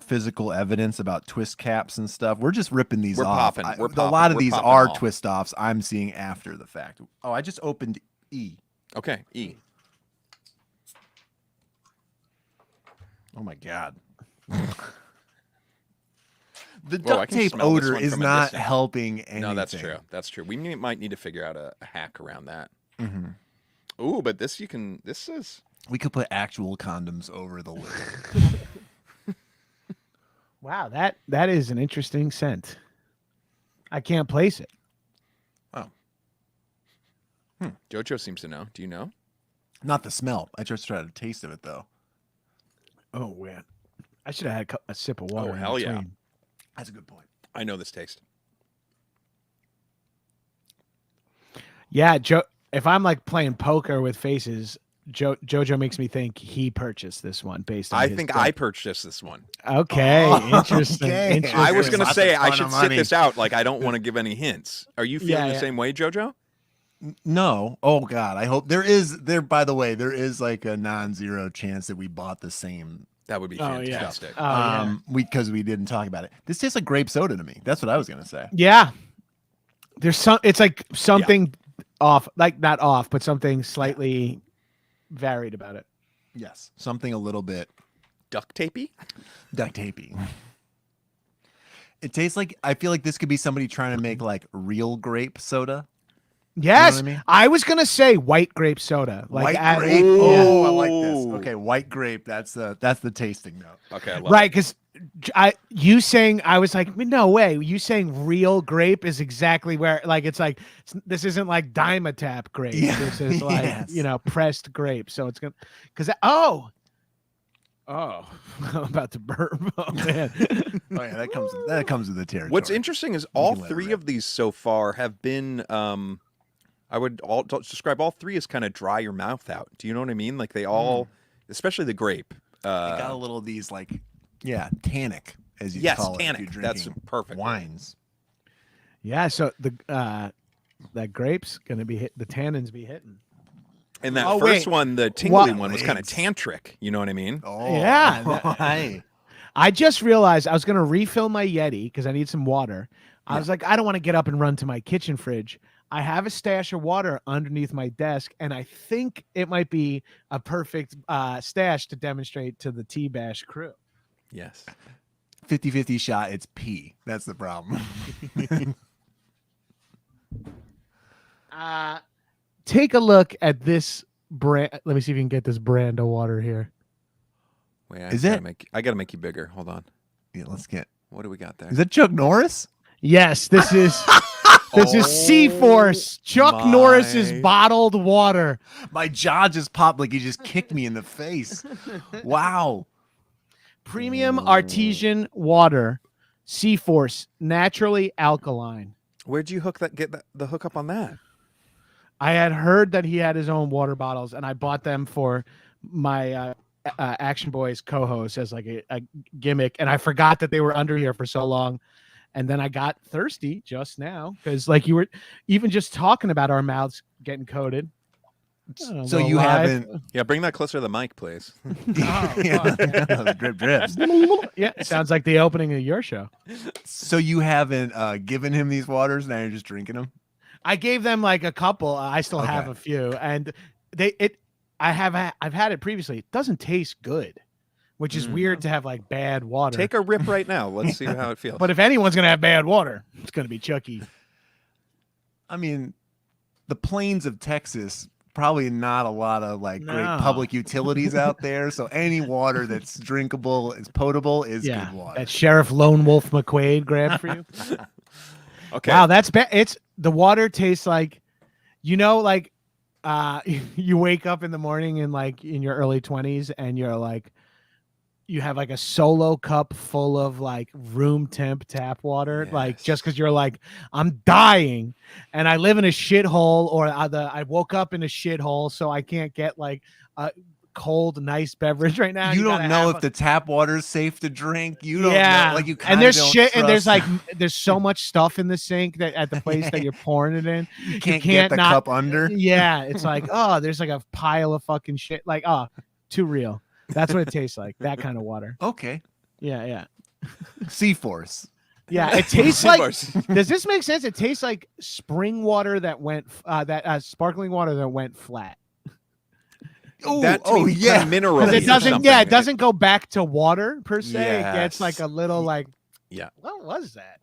physical evidence about twist caps and stuff. We're just ripping these We're off. popping. A lot of We're these popping are off. twist offs I'm seeing after the fact. Oh, I just opened E. Okay, E. Oh my God. The Whoa, I duct can tape smell this odor one is from a not distance. helping anything. No, that's true. That's true. We might need to figure out a hack around that. Mm-hmm. Ooh, but this is. We could put actual condoms over the lid. Wow, that is an interesting scent. I can't place it. Jojo seems to know. Do you know? Not the smell. I just tried a taste of it though. Oh man, I should have had a sip of water. Oh, in hell yeah. between. That's a good point. I know this taste. Yeah, Joe. If I'm like playing poker with faces, Jojo makes me think he purchased this one based on. I his think gut. I purchased this one. Okay, Oh, interesting. okay. interesting. I was gonna That's say a I ton should of sit money. this out. Like I don't want to give any hints. Are you feeling the Yeah. same way, Jojo? No. Oh God. I hope by the way, there is like a non-zero chance that we bought the same. That would be Oh, yeah. fantastic. Oh, yeah. Because we didn't talk about it. This tastes like grape soda to me. That's what I was gonna say. Yeah. There's some. It's like something off, like not off, but something slightly varied about it. Yes. Something a little bit Duct tapey? duct tapey. It tastes like, I feel like this could be somebody trying to make like real grape soda. Yes, what I mean? I was gonna say white grape soda. Like White grape. Ooh. Oh, I like this. Okay, white grape. That's the tasting note. Okay, I love right, because you saying, I was like, no way. You saying real grape is exactly where, like, it's like this isn't like Dimetap grape. Yeah, This is like yes. pressed grape. So it's gonna, because I'm about to burp. Oh man. Oh yeah, that comes with the territory. What's interesting is all can let it three rip. of these so far have been I would describe all three as kind of dry your mouth out. Do you know what I mean? Like they all, especially the grape. They got a little of these like, tannic as you Yes, call it. If tannic. you're That's drinking perfect. Wines. Yeah. So that grape's gonna be hit. The tannins be hitting. And that Oh, first wait. one, the tingly What? one, was kind of tantric. You know what I mean? Oh Yeah, that- hi. I just realized I was going to refill my Yeti because I need some water. I was like, I don't want to get up and run to my kitchen fridge. I have a stash of water underneath my desk, and I think it might be a perfect stash to demonstrate to the T-Bash crew. Yes. 50-50 shot. It's pee. That's the problem. Take a look at this brand. Let me see if you can get this brand of water here. Wait, Is it? I gotta make you bigger. Hold on. Yeah, let's get. What do we got there? Is that Chuck Norris? Yes, this is this is Sea-Force, Chuck Norris's my- bottled water. My jaw just popped like he just kicked me in the face. Wow. Premium artesian water, Sea-Force, naturally alkaline. Where'd you get the hookup on that? I had heard that he had his own water bottles, and I bought them for my Action Boys co-host as like a gimmick, and I forgot that they were under here for so long. And then I got thirsty just now because, like, you were even just talking about our mouths getting coated. So you haven't. Yeah, bring that closer to the mic, please. Yeah, drip drips. Yeah, it sounds like the opening of your show. So you haven't given him these waters. Now you're just drinking them. I gave them like a couple. I still have Okay. a few, and I've had it previously. It doesn't taste good, which is weird to have like bad water. Take a rip right now. Let's see how it feels. But if anyone's gonna have bad water, it's gonna be Chucky. I mean, the plains of Texas, probably not a lot of like great No. public utilities out there. So any water that's drinkable, is potable, is good water. That Sheriff Lone Wolf McQuaid grabbed for you. Okay. Wow, that's bad. It's the water tastes like, like you wake up in the morning and like in your early 20s and you're like, you have like a solo cup full of like room temp tap water, like Yes. just because you're like, I'm dying and I live in a shithole, or I woke up in a shithole, so I can't get like a cold, nice beverage right now. You don't gotta know have if the tap water is safe to drink. You don't yeah, know. Like you and there's don't shit, and there's trust- like there's so much stuff in the sink that at the place that you're pouring it in, you can't get can't the not- cup under. yeah, it's like, oh, there's like a pile of fucking shit. Like, oh, too real. That's what it tastes like. That kind of water. Okay. Yeah. C-Force. Yeah, it tastes like. Course. Does this make sense? It tastes like spring water that went sparkling water that went flat. That to me yeah. kinda mineral. Because it or doesn't. something. Yeah, it doesn't go back to water per se. It gets like a Yes. little like. Yeah. What was that?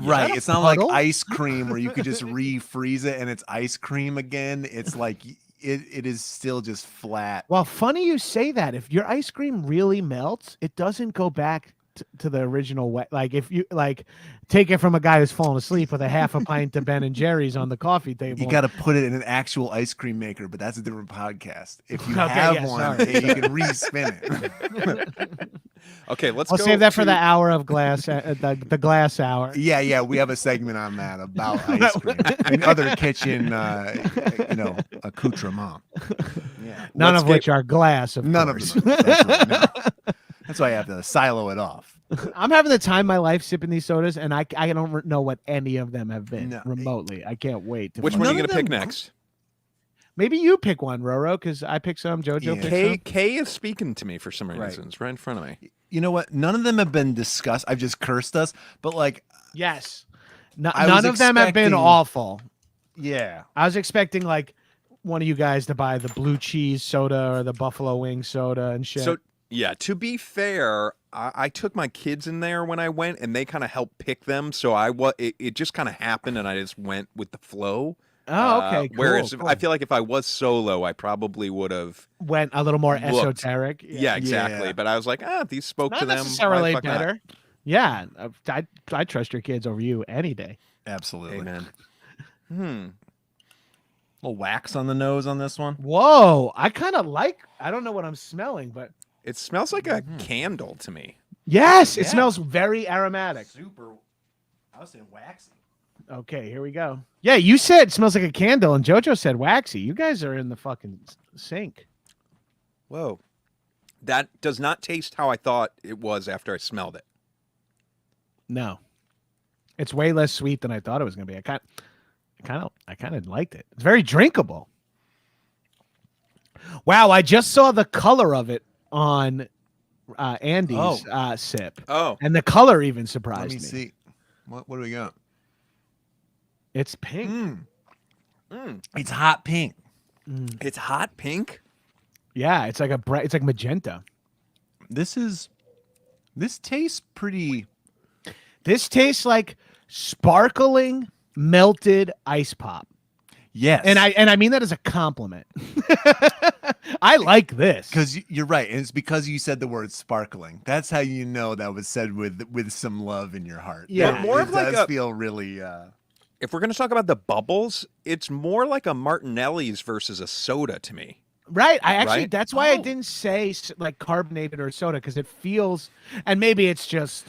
Right. that a It's not like puddle? ice cream where you could just refreeze it and it's ice cream again. It's like it is still just flat. Well, funny you say that. If your ice cream really melts, it doesn't go back to the original way. Like if you like take it from a guy who's fallen asleep with a half a pint of Ben and Jerry's on the coffee table. You got to put it in an actual ice cream maker, but that's a different podcast. If you Okay, have yeah, one, sorry. you can re-spin it. Okay, let's I'll go save that for to- the hour of glass, the glass hour. Yeah, we have a segment on that about ice cream and other kitchen, accoutrement. Yeah, None Let's of which are glass, of none course. of them. That's right, no. That's why I have to silo it off. I'm having the time of my life sipping these sodas, and I don't know what any of them have been No. remotely. I can't wait. To Which find one are you None gonna of pick them- next? Maybe you pick one, Roro, because I picked some. JoJo Yeah. picked Kay some. Kay is speaking to me for some Right. reasons, right in front of me. You know what? None of them have been discussed. I've just cursed us, but like, Yes. I was None of them have been expecting- awful. yeah, I was expecting like one of you guys to buy the blue cheese soda or the buffalo wing soda and shit. So yeah, to be fair, I took my kids in there when I went, and they kind of helped pick them. So it just kind of happened, and I just went with the flow. Okay, cool, Whereas cool. I feel like if I was solo, I probably would have. Went a little more Looked. esoteric. Yeah, exactly. Yeah. But I was like, these spoke Not to them. Why necessarily the fuck not? better. Yeah, I trust your kids over you any day. absolutely. Amen. little wax on the nose on this one. Whoa, I kind of like. I don't know what I'm smelling, but It smells like a candle to me. yes, it Yeah. smells very aromatic. Super. I was saying waxy. Okay, here we go. Yeah, you said it smells like a candle, and JoJo said waxy. You guys are in the fucking sink. Whoa. That does not taste how I thought it was after I smelled it. No, it's way less sweet than I thought it was gonna be. I kind of liked it. It's very drinkable. Wow, I just saw the color of it on Andy's sip, and the color even surprised Let me me. see. What do we got? It's pink. It's hot pink. It's hot pink. Yeah, it's like it's like magenta. This tastes pretty. This tastes like sparkling melted ice pop. Yes, And I mean that as a compliment. I like this. because you're right, and it's because you said the word sparkling. That's how you know that was said with some love in your heart. Yeah. It- More it of like does a- feel really. If we're going to talk about the bubbles, it's more like a Martinelli's versus a soda to me. Right. I actually, Right? that's why I didn't say like carbonated or soda, because it feels, and maybe it's just,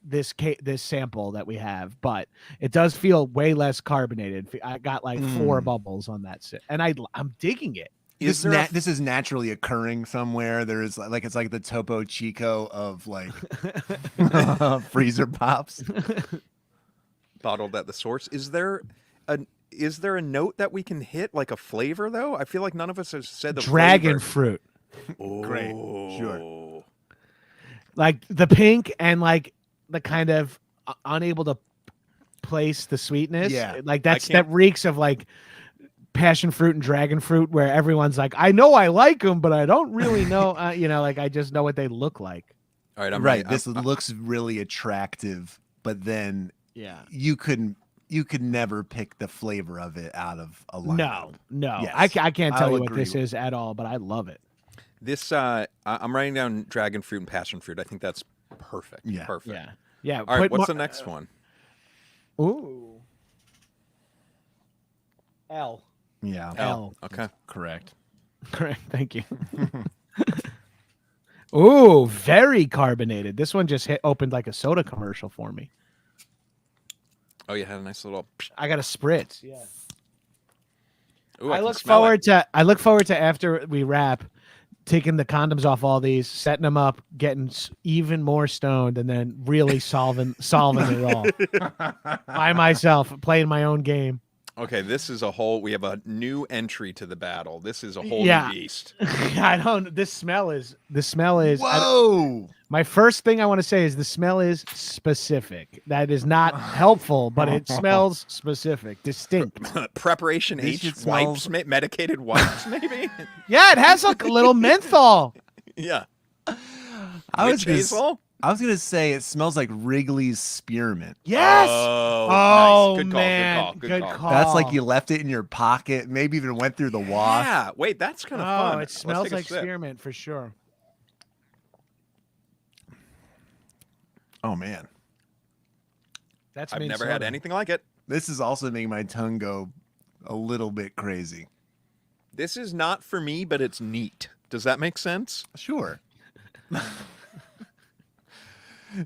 this sample that we have, but it does feel way less carbonated. I got like 4 bubbles on that sip, and I'm digging it. Is This, there this is naturally occurring somewhere. There is like it's like the Topo Chico of like freezer pops. bottled at the source? Is there a note that we can hit, like a flavor though? I feel like none of us has said the Dragon flavor. fruit, Great. Oh. Sure. like the pink and like the kind of unable to place the sweetness. Yeah. Like I that can't- reeks of like passion fruit and dragon fruit, where everyone's like, I know I like them, but I don't really know, like I just know what they look like. All right, I'm Right. ready. This looks really attractive, but then Yeah. you could never pick the flavor of it out of a lineup. No. Yes, I can't tell I'll you what agree this with- is at all, but I love it. This I'm writing down dragon fruit and passion fruit. I think that's perfect. Yeah. Perfect. Yeah. Yeah. All right, put what's more- the next one? Ooh. L. Yeah. L. Okay. Correct. Correct. Thank you. Ooh, very carbonated. This one just opened like a soda commercial for me. Oh, you had a nice little. I got a spritz. Yeah. Ooh, I can look smell forward it. to after we wrap, taking the condoms off all these, setting them up, getting even more stoned, and then really solving it all by myself, playing my own game. Okay, this is we have a new entry to the battle. This is a whole Yeah. new beast. I don't. This smell is. Whoa! My first thing I want to say is the smell is specific. That is not helpful, but it smells specific, distinct. Preparation This H shit wipes, smells- medicated wipes, maybe. Yeah, it has like a little menthol. Yeah. I was gonna say it smells like Wrigley's spearmint. Yes. Oh, nice. Good call. Man. Good call. That's like you left it in your pocket, maybe even went through the wash. Yeah. Wait, that's kind of Oh, fun. it Let's smells take a like sip. spearmint for sure. Oh man, That's I've mint never had soda. anything like it. this is also making my tongue go a little bit crazy. This is not for me, but it's neat. Does that make sense? Sure.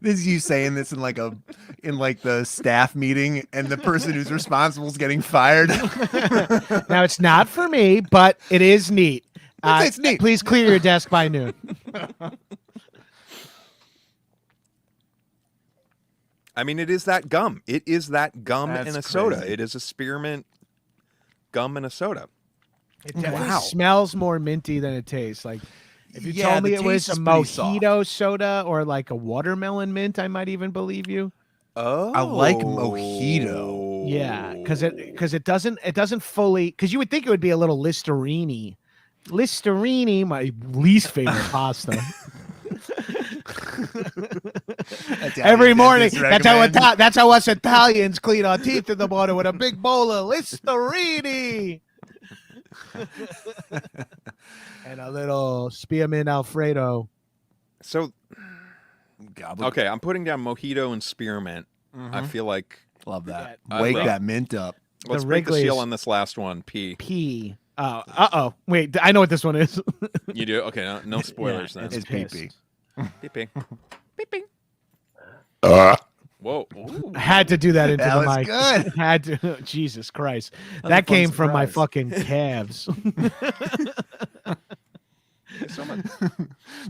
This is you saying this in like the staff meeting, and the person who's responsible is getting fired. Now it's not for me, but it is neat. It's neat. Please clear your desk by noon. I mean, it is that gum. It is that gum That's in a soda. crazy. It is a spearmint gum in a soda. It definitely Wow. smells more minty than it tastes. Like if you Yeah, told me the it was taste a is pretty soft. mojito soda or like a watermelon mint, I might even believe you. Oh, I like mojito. Yeah, because it doesn't fully, because you would think it would be a little Listerine. Listerine, my least favorite pasta. Every morning, that's how us Italians clean our teeth in the morning with a big bowl of Listerine and a little spearmint Alfredo. So, Gobble. okay, I'm putting down mojito and spearmint. I feel like Love that. I Wake love- that mint up. let's break the seal Wrigley's- on this last one. P. P. Oh. Wait, I know what this one is. You do? Okay, no spoilers Yeah, then. It's pissed. pee-pee. Beep, beep. Beep, beep. Whoa. Ooh. Had to do that into That the was mic. good. Had to. Jesus Christ. was a That fun came from my surprise. fucking calves. So much.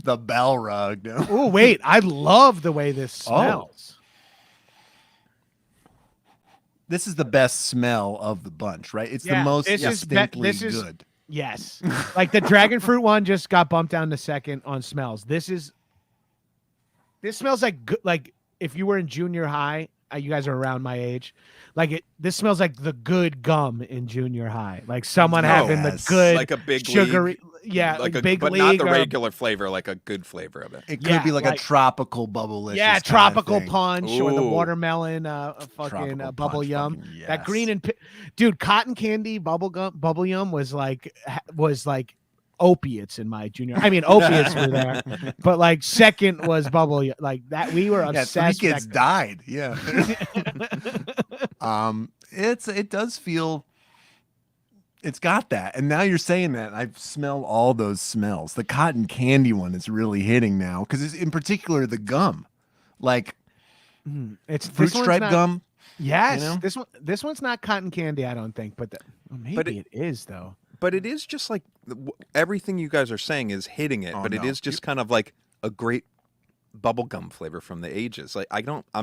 The bell rug. No? Oh, wait. I love the way this smells. This is the best smell of the bunch, right? It's Yeah, the most this is distinctly this is- good. Yes. Like the dragon fruit one just got bumped down to second on smells. This smells like good, like if you were in junior high, you guys are around my age. Like this smells like the good gum in junior high. Like someone having the yes. good Like a big sugary, league. yeah, like big but league, not the or- regular flavor, like a good flavor of it. It could Yeah, be like a like- tropical bubble. yeah, tropical punch or the Ooh. watermelon, fucking Tropical bubble punch, yum. fucking That yes. green and dude, cotton candy bubble yum was like opiates in my junior. I mean, opiates were there, but like second was bubble yum. Like that, we were Yeah, obsessed. 3 kids died. Yeah. It does feel. It's got that, and now you're saying that I smell all those smells. The cotton candy one is really hitting now because it's in particular the gum, like It's fruit this one's stripe not- gum. Yes, you know? this one's not cotton candy. I don't think, but maybe it is though. But it is just like everything you guys are saying is hitting it, Oh, but it no. is just kind of like a great bubblegum flavor from the ages. Like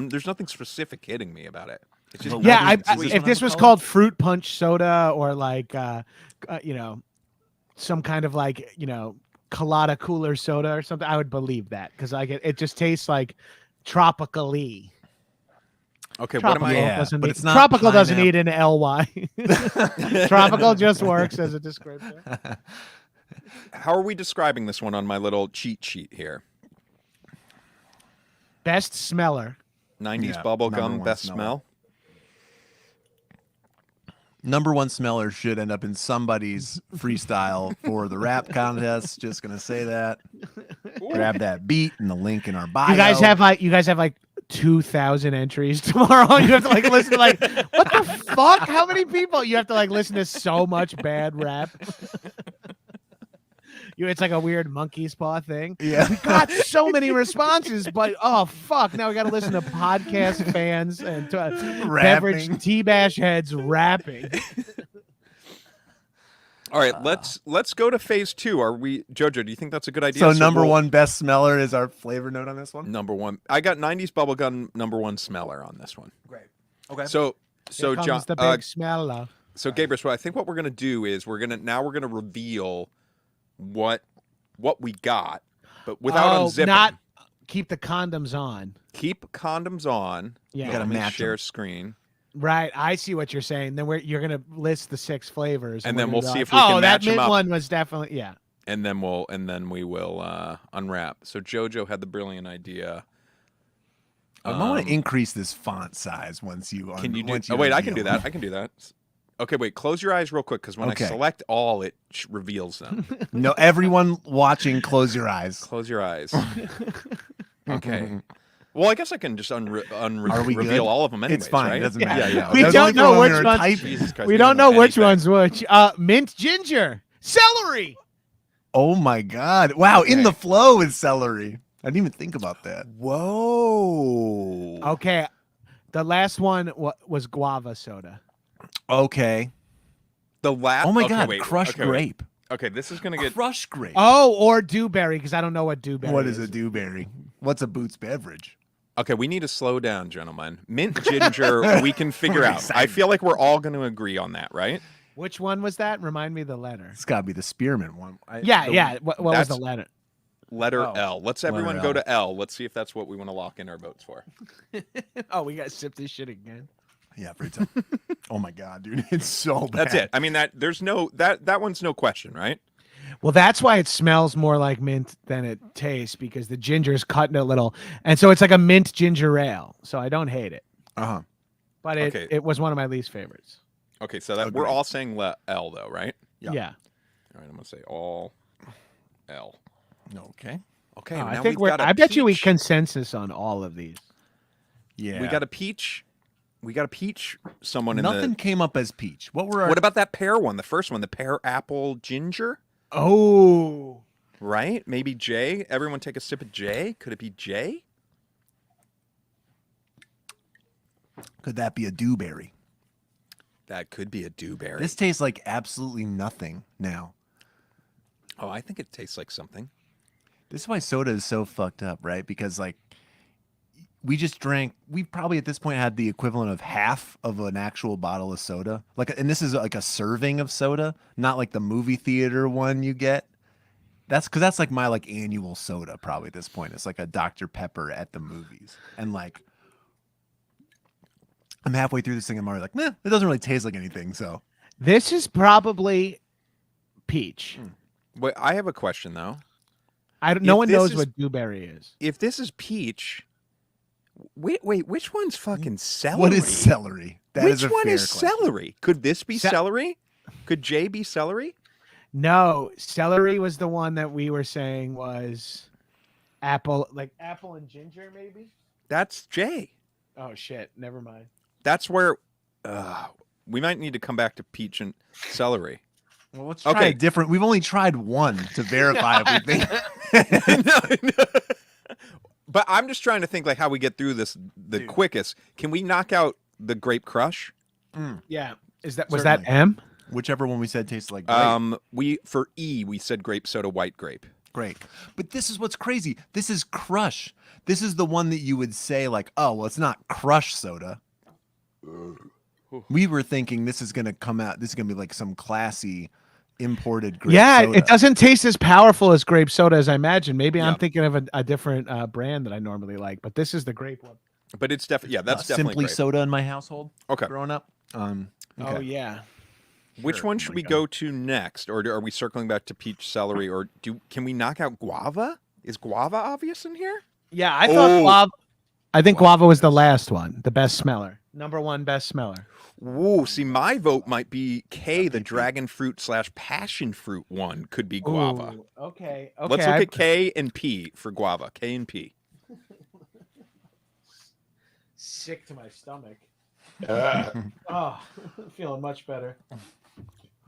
there's nothing specific hitting me about it. It's just But Yeah, what is this if one this have a was color? called fruit punch soda or like some kind of like colada cooler soda or something, I would believe that because it just tastes like tropically. okay. Tropical What am I? Yeah, doesn't but need, it's not tropical doesn't pineapple. need an ly. Tropical just works as a descriptor. How are we describing this one on my little cheat sheet here? Best smeller. 90s Yeah, bubble number gum, one best smeller. smell. Number one smeller should end up in somebody's freestyle for the rap contest. Just gonna say that. Grab that beat and the link in our bio. You guys have like 2,000 entries tomorrow. You have to like listen to like what the fuck? How many people? You have to like listen to so much bad rap. It's like a weird monkey's paw thing. Yeah. We got so many responses, but oh fuck! Now we got to listen to podcast fans and beverage Rapping. tea bash heads rapping. All right, let's go to phase 2. Are we, Jojo? Do you think that's a good idea? So number we'll- one best smeller is our flavor note on this one. Number one. I got 90s bubblegum number one smeller on this one. Great. Okay. So Here comes John, the big smeller. So Gabrus, I think what we're gonna do is we're gonna reveal what we got, but without unzipping. Not keep the condoms on. Keep condoms on. Yeah. You gotta Let me match share 'em. screen. Right, I see what you're saying. Then you're gonna list the 6 flavors, And we're then gonna we'll be see like, if we can that match 'em mint up. one was definitely And then we will unwrap. So JoJo had the brilliant idea. I want to increase this font size once you. Can you do? once Oh wait, I can reveal do that. I can do that. Okay, wait. Close your eyes real quick, because when Okay. I select all, it reveals them. No, everyone watching, close your eyes. Close your eyes. Okay. Well, I guess I can just Are we reveal good? all of them anyways, It's fine. right? It doesn't matter. Yeah. We That was don't only know for when which were ones- typing. Jesus Christ, we don't know which anything. one's which. Mint ginger, celery. Oh my god! Wow, in Okay. the flow is celery. I didn't even think about that. Whoa. Okay, the last one was guava soda. Okay. The last. Oh my okay, god, wait, crushed okay, wait. grape. Okay, this is gonna get. Crushed grape. Oh, or dewberry, because I don't know what dewberry What is a dewberry? What's a Boots beverage? Okay, we need to slow down, gentlemen. Mint ginger, we can figure We're out. I excited. feel like we're all going to agree on that, right? Which one was that? Remind me the letter. It's got to be the spearmint one. Yeah. What was That's- the letter? Letter Oh, L. Let's letter everyone L. go to L. Let's see if that's what we want to lock in our votes for. Oh, we got to sip this shit again. Yeah, pretty tough. Oh my god, dude, it's so bad. That's it. I mean, there's no that one's no question, right? Well, that's why it smells more like mint than it tastes, because the ginger is cutting it a little, and so it's like a mint ginger ale. So I don't hate it, Uh-huh. but it Okay. it was one of my least favorites. Okay, so that we're Agreed. all saying L though, right? Yeah. Yeah. All right, I'm gonna say all L. Okay. Okay, Oh, now I think we've we're. got a I bet you we peach. consensus on all of these. Yeah. We got a peach. We got a peach. Someone in Nothing the. came up as peach. What were our What about that pear one? The first one, the pear apple ginger. Oh, Right? Maybe J. Everyone take a sip of J. Could it be J? Could that be a dewberry? That could be a dewberry. This tastes like absolutely nothing now. Oh, I think it tastes like something. This is why soda is so fucked up, right? Because like we just drank, we probably at this point had the equivalent of half of an actual bottle of soda. Like, and this is like a serving of soda, not like the movie theater one you get. That's because that's like my like annual soda probably at this point. It's like a Dr. Pepper at the movies. And like I'm halfway through this thing and I'm already like, nah, it doesn't really taste like anything. So this is probably peach. Wait, I have a question though. No If one this knows is- what dewberry is. If this is peach, wait, which one's fucking celery? what is celery? That Which is a one fair is question. celery? Could this be Ce- celery? Could J be celery? No, celery was the one that we were saying was apple, like apple and ginger, maybe. That's J. Oh shit! Never mind. That's where we might need to come back to peach and celery. Well, let's try Okay. a different. We've only tried one to verify if we think. No. But I'm just trying to think like how we get through this the Dude. quickest. Can we knock out the grape crush? Yeah, was that Certainly. M? Whichever one we said tastes like grape. We for E we said grape soda white grape. Great. But this is what's crazy. This is crush. This is the one that you would say like, oh, well, it's not crush soda. We were thinking this is going to come out. This is going to be like some classy imported grape Yeah, soda. it doesn't taste as powerful as grape soda as I imagine. Maybe I'm Yeah. thinking of a different brand that I normally like, but this is the grape one. But it's definitely that's definitely Simply grape. soda in my household. Okay. Growing up. Oh Okay. yeah. Which Sure. one Oh should my we God. go to next, or are we circling back to peach, celery, or can we knock out guava? Is guava obvious in here? Yeah, I thought Oh. guava. I think guava was the last one, the best smeller, #1 best smeller. Whoa, see, my vote might be K, the dragon fruit / passion fruit one could be guava. Ooh, okay. Let's look at K and P for guava. K and P. Sick to my stomach. Oh, feeling much better.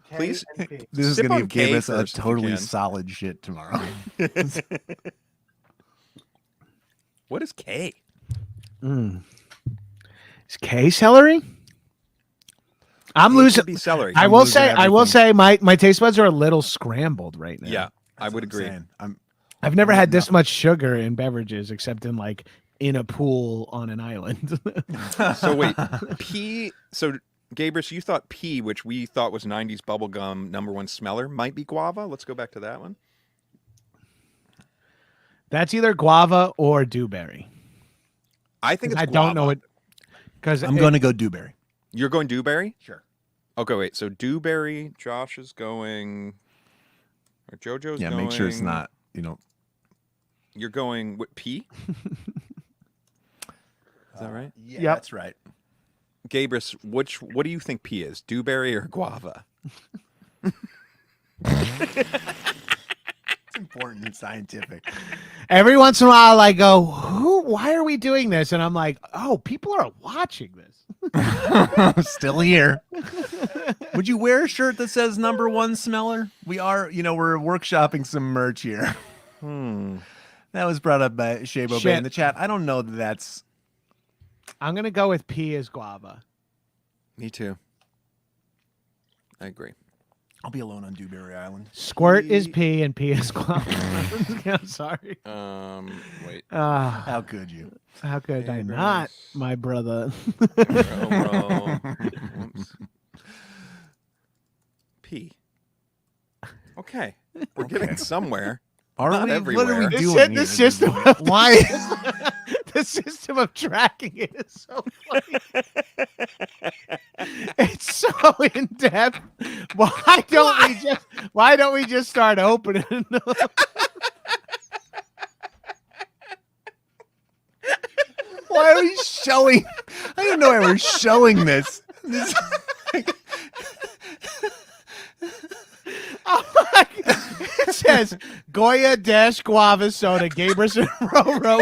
K Please. and P. This is Sip going on to give K us a first if you totally can. solid shit tomorrow. What is K? Is K celery? I'm K losing. could be celery. I I'm will losing say. I will everything. say. My taste buds are a little scrambled right now. Yeah, I That's would what I'm agree. saying. I've never had this Nothing. much sugar in beverages except in like in a pool on an island. So wait, P. So Gabrus, you thought P, which we thought was 90s bubblegum #1 smeller, might be guava. Let's go back to that one. That's either guava or dewberry. I think it's I guava. don't know it because I'm going to go dewberry. You're going dewberry? Sure. Okay, wait. So dewberry, Josh is going, or JoJo's Yeah, going. make sure it's not, You're going with P? Is that right? Yeah, Yep. that's right. Gabrus, what do you think P is? Dewberry or guava? It's important and scientific. every once in a while I go, why are we doing this? And I'm like, oh, people are watching this. Still here. Would you wear a shirt that says #1 smeller? We are, we're workshopping some merch here. That was brought up by Shabo Bay in the chat. I don't know that that's. I'm going to go with P as guava. Me too. I agree. I'll be alone on Dewberry Island. Squirt is P and P is guava. I'm sorry. Wait. How could you? How could I not, my brother? Oops. P. Okay. We're getting somewhere. Not everywhere. What are we This doing shit- here? this system- Why? The system of tracking it is so funny. It's so in depth. Why don't we just start opening them? Why are we showing? I don't know why we're showing this. It says Goya Guava Soda Gabrus and Roro :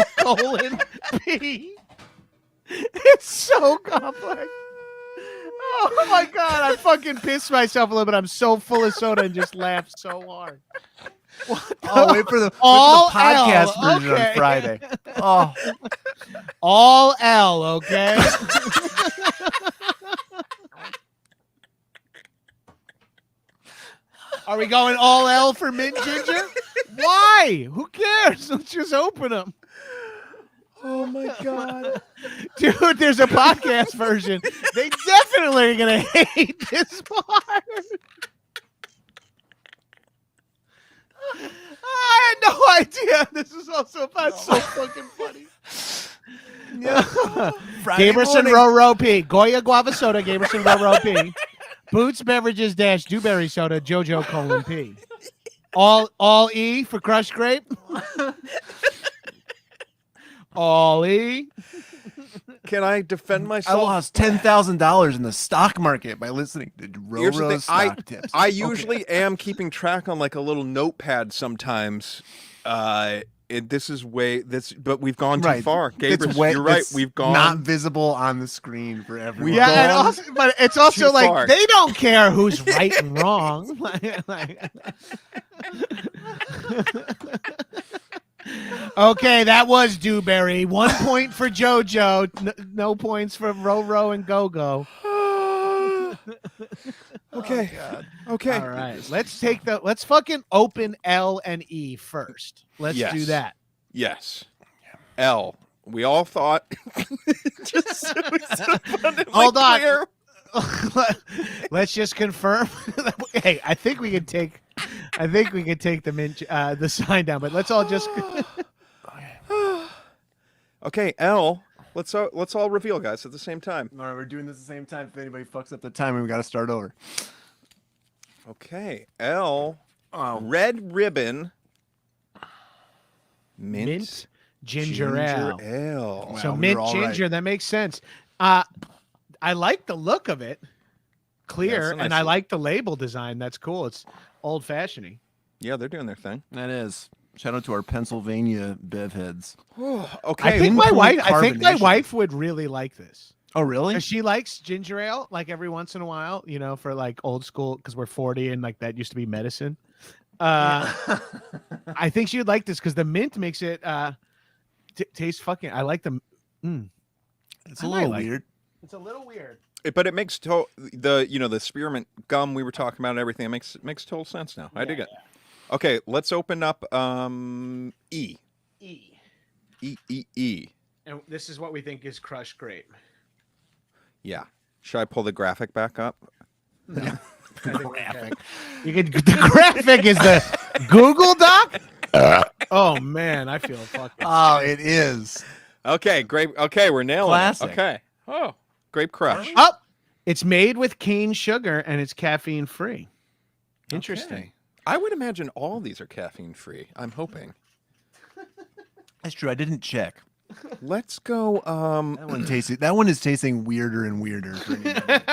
P. It's so complex. Oh my god, I fucking pissed myself a little bit. I'm so full of soda and just laughed so hard. Oh, wait for the All podcast L, version okay. on Friday. Oh, All L, okay? Are we going all L for mint ginger? Why? Who cares? Let's just open them. Oh my god. Dude, there's a podcast version. They definitely are going to hate this part. I had no idea. This is also about so fucking funny. Gabrus and Roro P. Goya Guava Soda, Gabrus and Roro P. Boots Beverages - Dewberry Soda, JoJo : P. All E for crushed grape. All E. Can I defend I myself? lost $10,000 in the stock market by listening to Here's the thing, Roro's stock tips. I usually am keeping track on like a little notepad sometimes. But we've gone too far. Gabrus, you're right. We've gone not visible on the screen for everyone. Yeah, and also, but it's also too like far. they don't care who's right and wrong. Okay, that was Dewberry. 1 point for JoJo. No points for Roro and Go-Go. Okay. Okay. All right, let's fucking open L and E first. Let's do that. Yes. L. We all thought. Just so Hold on. Let's just confirm. Hey, I think we can take the sign down, but let's all just. Okay, L. Let's all reveal, guys, at the same time. All right, we're doing this at the same time. If anybody fucks up the timing, we got to start over. Okay, L. Red ribbon. Mint ginger ale. ale. So Wow, mint all ginger, that makes sense. I like the look of it, clear, Yeah, nice and I look. like the label design. That's cool. It's old fashioned. Yeah, they're doing their thing. That is. Shout out to our Pennsylvania bev heads. Okay. I think my Pinpoint carbonation. wife would really like this. Oh, really? 'Cause she likes ginger ale, like every once in a while, for like old school, because we're 40 and like that used to be medicine. I think she would like this because the mint makes it taste fucking. I like the. It's a little weird. It's a little weird. But it makes the spearmint gum we were talking about and everything. It makes total sense now. I dig it. Okay, let's open up E. E. E. And this is what we think is crushed grape. Yeah. Should I pull the graphic back up? No. Graphic. The graphic is the Google Doc. Oh man, I feel fucking. Oh, it is. Okay, grape. Okay, we're nailing Classic. it. Okay. Oh, grape crush. Up. It's made with cane sugar and it's caffeine free. Interesting. Okay. I would imagine all these are caffeine free. I'm hoping. That's true. I didn't check. Let's go. That one is tasting weirder and weirder for anybody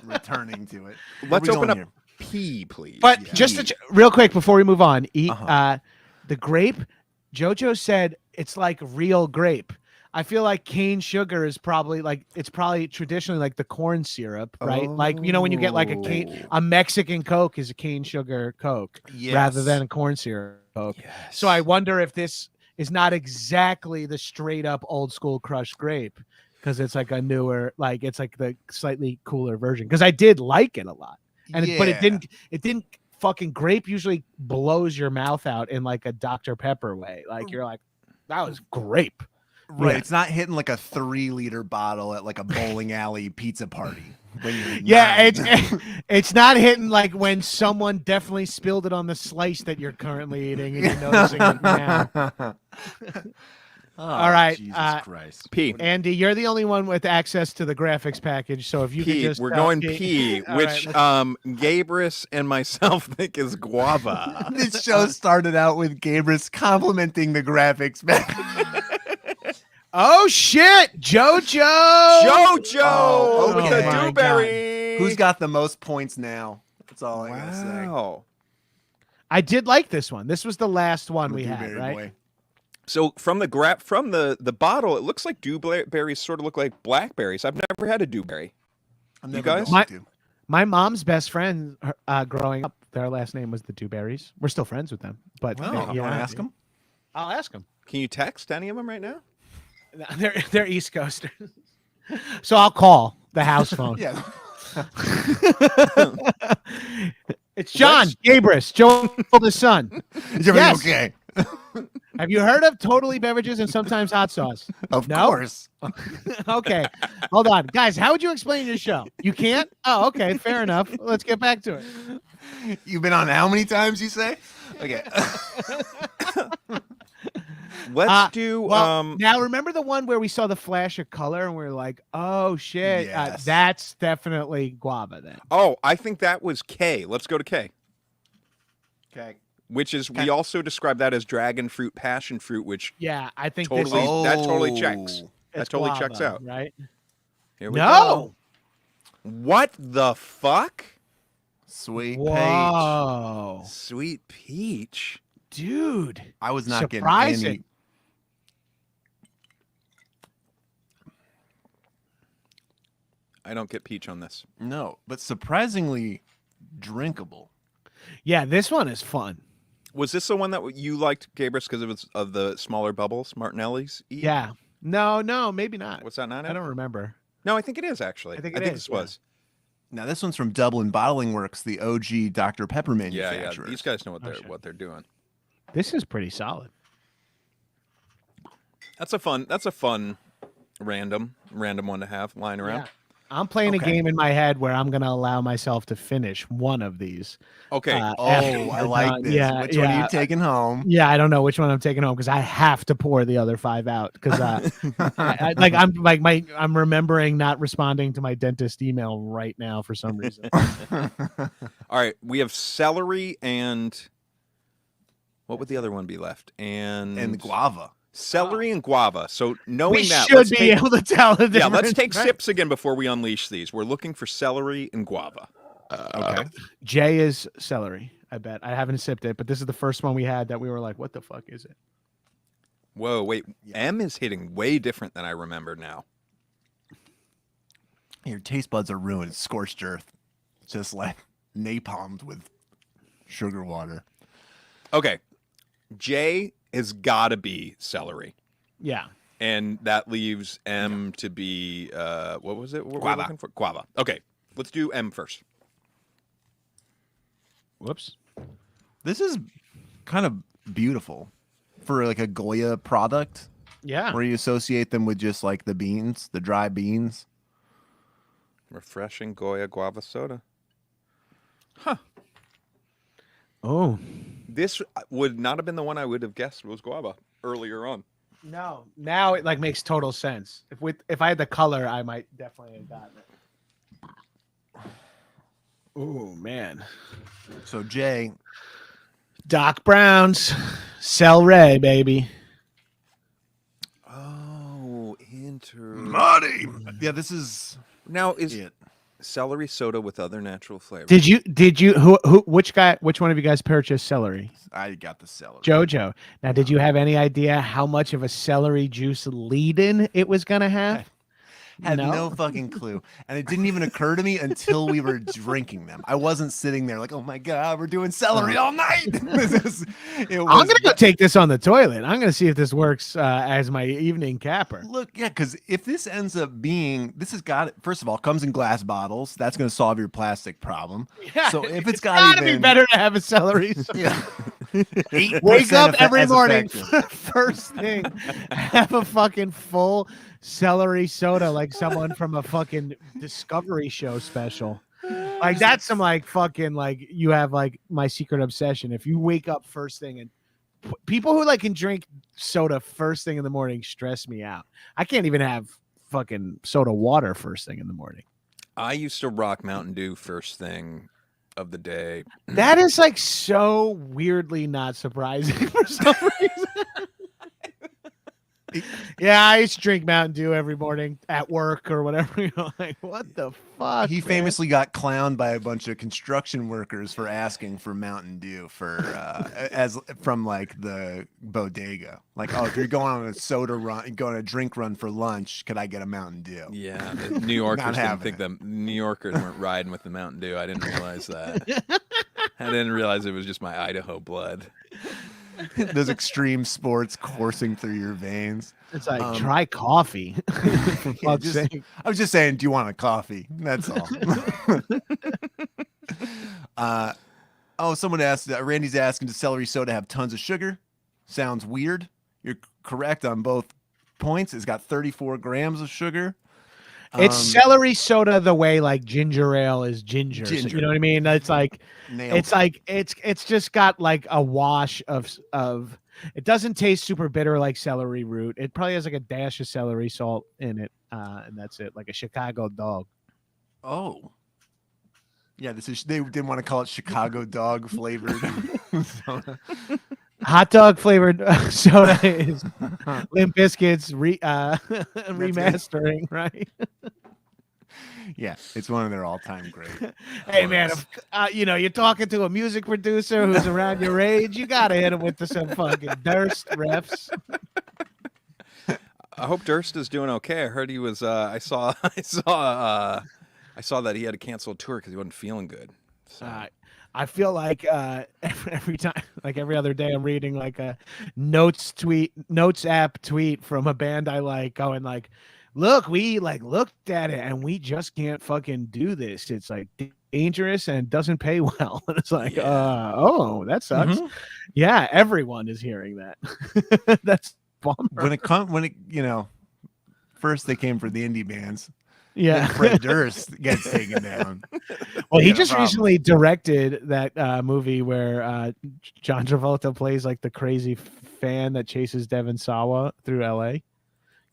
returning to it. Let's open up here? P, please. But Yeah. just to, real quick before we move on, the grape, JoJo said it's like real grape. I feel like cane sugar is probably it's probably traditionally like the corn syrup, right? Like, you know, when you get like a Mexican Coke is a cane sugar Coke rather than a corn syrup Coke. Yes. So I wonder if this is not exactly the straight up old school crushed grape because it's like a newer, like it's like the slightly cooler version. Because I did like it a lot. And but it didn't fucking grape usually blows your mouth out in like a Dr. Pepper way. Like you're like, that was grape. Right. Yeah. It's not hitting like a 3-liter bottle at like a bowling alley pizza party. When you're Yeah, 9. it's not hitting like when someone definitely spilled it on the slice that you're currently eating and you're noticing it now. All right, Jesus Christ. P. Andy, you're the only one with access to the graphics package, so if you could P. just We're going P, All which right, Gabrus and myself think is guava. This show started out with Gabrus complimenting the graphics back. oh shit, JoJo! JoJo Oh, with okay. the Oh my dewberry. Who's got the most points now? That's all I gotta say. Wow. I did like this one. This was the last one The we had, Dewberry right? boy. So from the bottle, it looks like dewberries sort of look like blackberries. I've never had a dewberry. I'm You never guys? going to. My mom's best friend growing up, their last name was the Dewberries. We're still friends with them, but Oh, you want to ask him? I'll ask them. Can you text any of them right now? They're East Coasters, so I'll call the house phone. Yeah. It's Jon Gabrus, Joe's oldest son. Is everything Yes. okay? Have you heard of Totally Beverages and Sometimes Hot Sauce? Of No? course. Okay, hold on, guys. How would you explain your show? You can't? Oh, okay, fair enough. Let's get back to it. You've been on how many times, you say? Okay. Let's do. Well, now remember the one where we saw the flash of color and we were like, "Oh shit, Yes. that's definitely guava." Then Oh, I think that was K. Let's go to K. Okay. Which is we also describe that as dragon fruit, passion fruit, which yeah, I think totally this is that totally checks. That it's totally guava, checks out. right? Here we No, go. What the fuck? Sweet peach. whoa, Sweet peach. dude, I was not getting Surprising. any. I don't get peach on this. No, but surprisingly drinkable. Yeah, this one is fun. Was this the one that you liked, Gabrus, because it was of the smaller bubbles, Martinelli's? eat? Yeah, no, maybe not. What's that not? I don't remember. No, I think it is actually. I think it is, this was. Now this one's from Dublin Bottling Works, the OG Dr. Pepper Yeah, manufacturer. These guys know Oh, shit. what they're doing. This is pretty solid. That's a fun random one to have lying around. Yeah. I'm playing Okay. a game in my head where I'm gonna allow myself to finish one of these. Okay. Oh, after I we're like done. this. Yeah, Which one are yeah. you taking home? Yeah, I don't know which one I'm taking home because I have to pour the other 5 out because I'm remembering not responding to my dentist email right now for some reason. All right. We have celery and what would the other one be left? And guava. Celery and guava. So knowing We that, should let's be take, able to tell the yeah, difference. let's take right? sips again before we unleash these. We're looking for celery and guava. Okay. J is celery. I bet I haven't sipped it, but this is the first one we had that we were like, "What the fuck is it?" Whoa, wait. Yeah. M is hitting way different than I remember now. Your taste buds are ruined. It's scorched earth. Just like napalmed with sugar water. Okay. J has got to be celery. Yeah. And that leaves M to be, what was it? What were we Guava. looking for? Guava. Okay. Let's do M first. Whoops. This is kind of beautiful for like a Goya product Yeah. where you associate them with just like the beans, the dry beans. Refreshing Goya guava soda. Huh. Oh. This would not have been the one I would have guessed was guava earlier on. No, now it like makes total sense. If I had the color, I might definitely have gotten it. Oh man. So Jay, Doc Brown's Celery, baby. Oh, Marty. Yeah, this is now is it. Celery soda with other natural flavors. Did you which one of you guys purchased celery? I got the celery. Jojo. Now, did you have any idea how much of a celery juice lead-in it was gonna have? Had no fucking clue. And it didn't even occur to me until we were drinking them. I wasn't sitting there like, oh my God, we're doing celery all night. I'm going to go take this on the toilet. I'm going to see if this works as my evening capper. Look, yeah, because if this ends up being, this has got it, first of all, comes in glass bottles. That's going to solve your plastic problem. Yeah, so if it's got to be better to have a celery. Yeah. Wake up every morning, first thing, have a fucking full celery soda like someone from a fucking Discovery Show special. Like that's some like fucking like you have like My Secret Obsession. If you wake up first thing and people who like can drink soda first thing in the morning stress me out. I can't even have fucking soda water first thing in the morning. I used to rock Mountain Dew first thing of the day. That is like so weirdly not surprising for some reason. Yeah, I used to drink Mountain Dew every morning at work or whatever. You know, like what the fuck? He famously got clowned by a bunch of construction workers for asking for Mountain Dew for as from like the bodega. Like, oh, if you're going on a soda run, going on a drink run for lunch, could I get a Mountain Dew? Yeah, the New Yorkers didn't think the New Yorkers weren't riding with the Mountain Dew. I didn't realize that. I didn't realize it was just my Idaho blood. Those extreme sports coursing through your veins. It's like try coffee. For fuck's sake. I was just saying, do you want a coffee? That's all. Someone asked, Randy's asking, does celery soda have tons of sugar? Sounds weird. You're correct on both points. It's got 34 grams of sugar. It's celery soda the way like ginger ale is ginger. So, you know what I mean? It's like it's just got like a wash of it doesn't taste super bitter like celery root. It probably has like a dash of celery salt in it, and that's it, like a Chicago dog. Oh. Yeah, they didn't want to call it Chicago dog flavored soda. Hot dog flavored soda is Limp Bizkit's remastering, right? Yeah, it's one of their all-time great. Hey man, if, you're talking to a music producer who's around your age, you gotta hit him with some fucking Durst refs. I hope Durst is doing okay. I heard he was. I saw that he had to cancel a tour because he wasn't feeling good. So. I feel like every time, like every other day, I'm reading like a notes app tweet from a band I like, going like, "Look, we like looked at it and we just can't fucking do this. It's like dangerous and doesn't pay well." And it's like, oh, that sucks. Mm-hmm. Yeah, everyone is hearing that. That's bummer. First they came for the indie bands. Yeah, Fred Durst gets taken down. Well, he just recently directed that movie where John Travolta plays like the crazy fan that chases Devon Sawa through LA,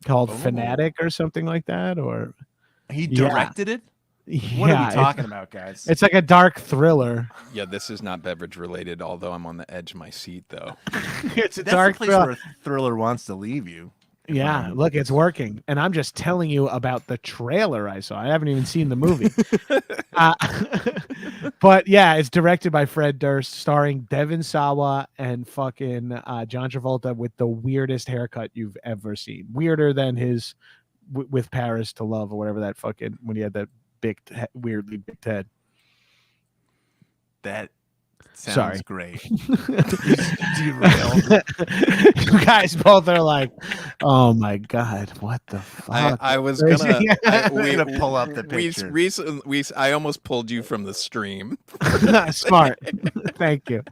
called Fanatic or something like that. Or he directed it. What are we talking about, guys? It's like a dark thriller. Yeah, this is not beverage related. Although I'm on the edge of my seat, though. It's a dark place where a thriller wants to leave you. Yeah, look, it's working. And I'm just telling you about the trailer I saw. I haven't even seen the movie. But yeah, it's directed by Fred Durst, starring Devon Sawa and fucking John Travolta with the weirdest haircut you've ever seen. Weirder than his with Paris to Love or whatever that fucking, when he had that weirdly big head. That Sounds Sorry. great. You guys both are like, oh my god, what the fuck? I was Crazy. gonna. We're gonna pull up the picture. I almost pulled you from the stream. Smart. Thank you.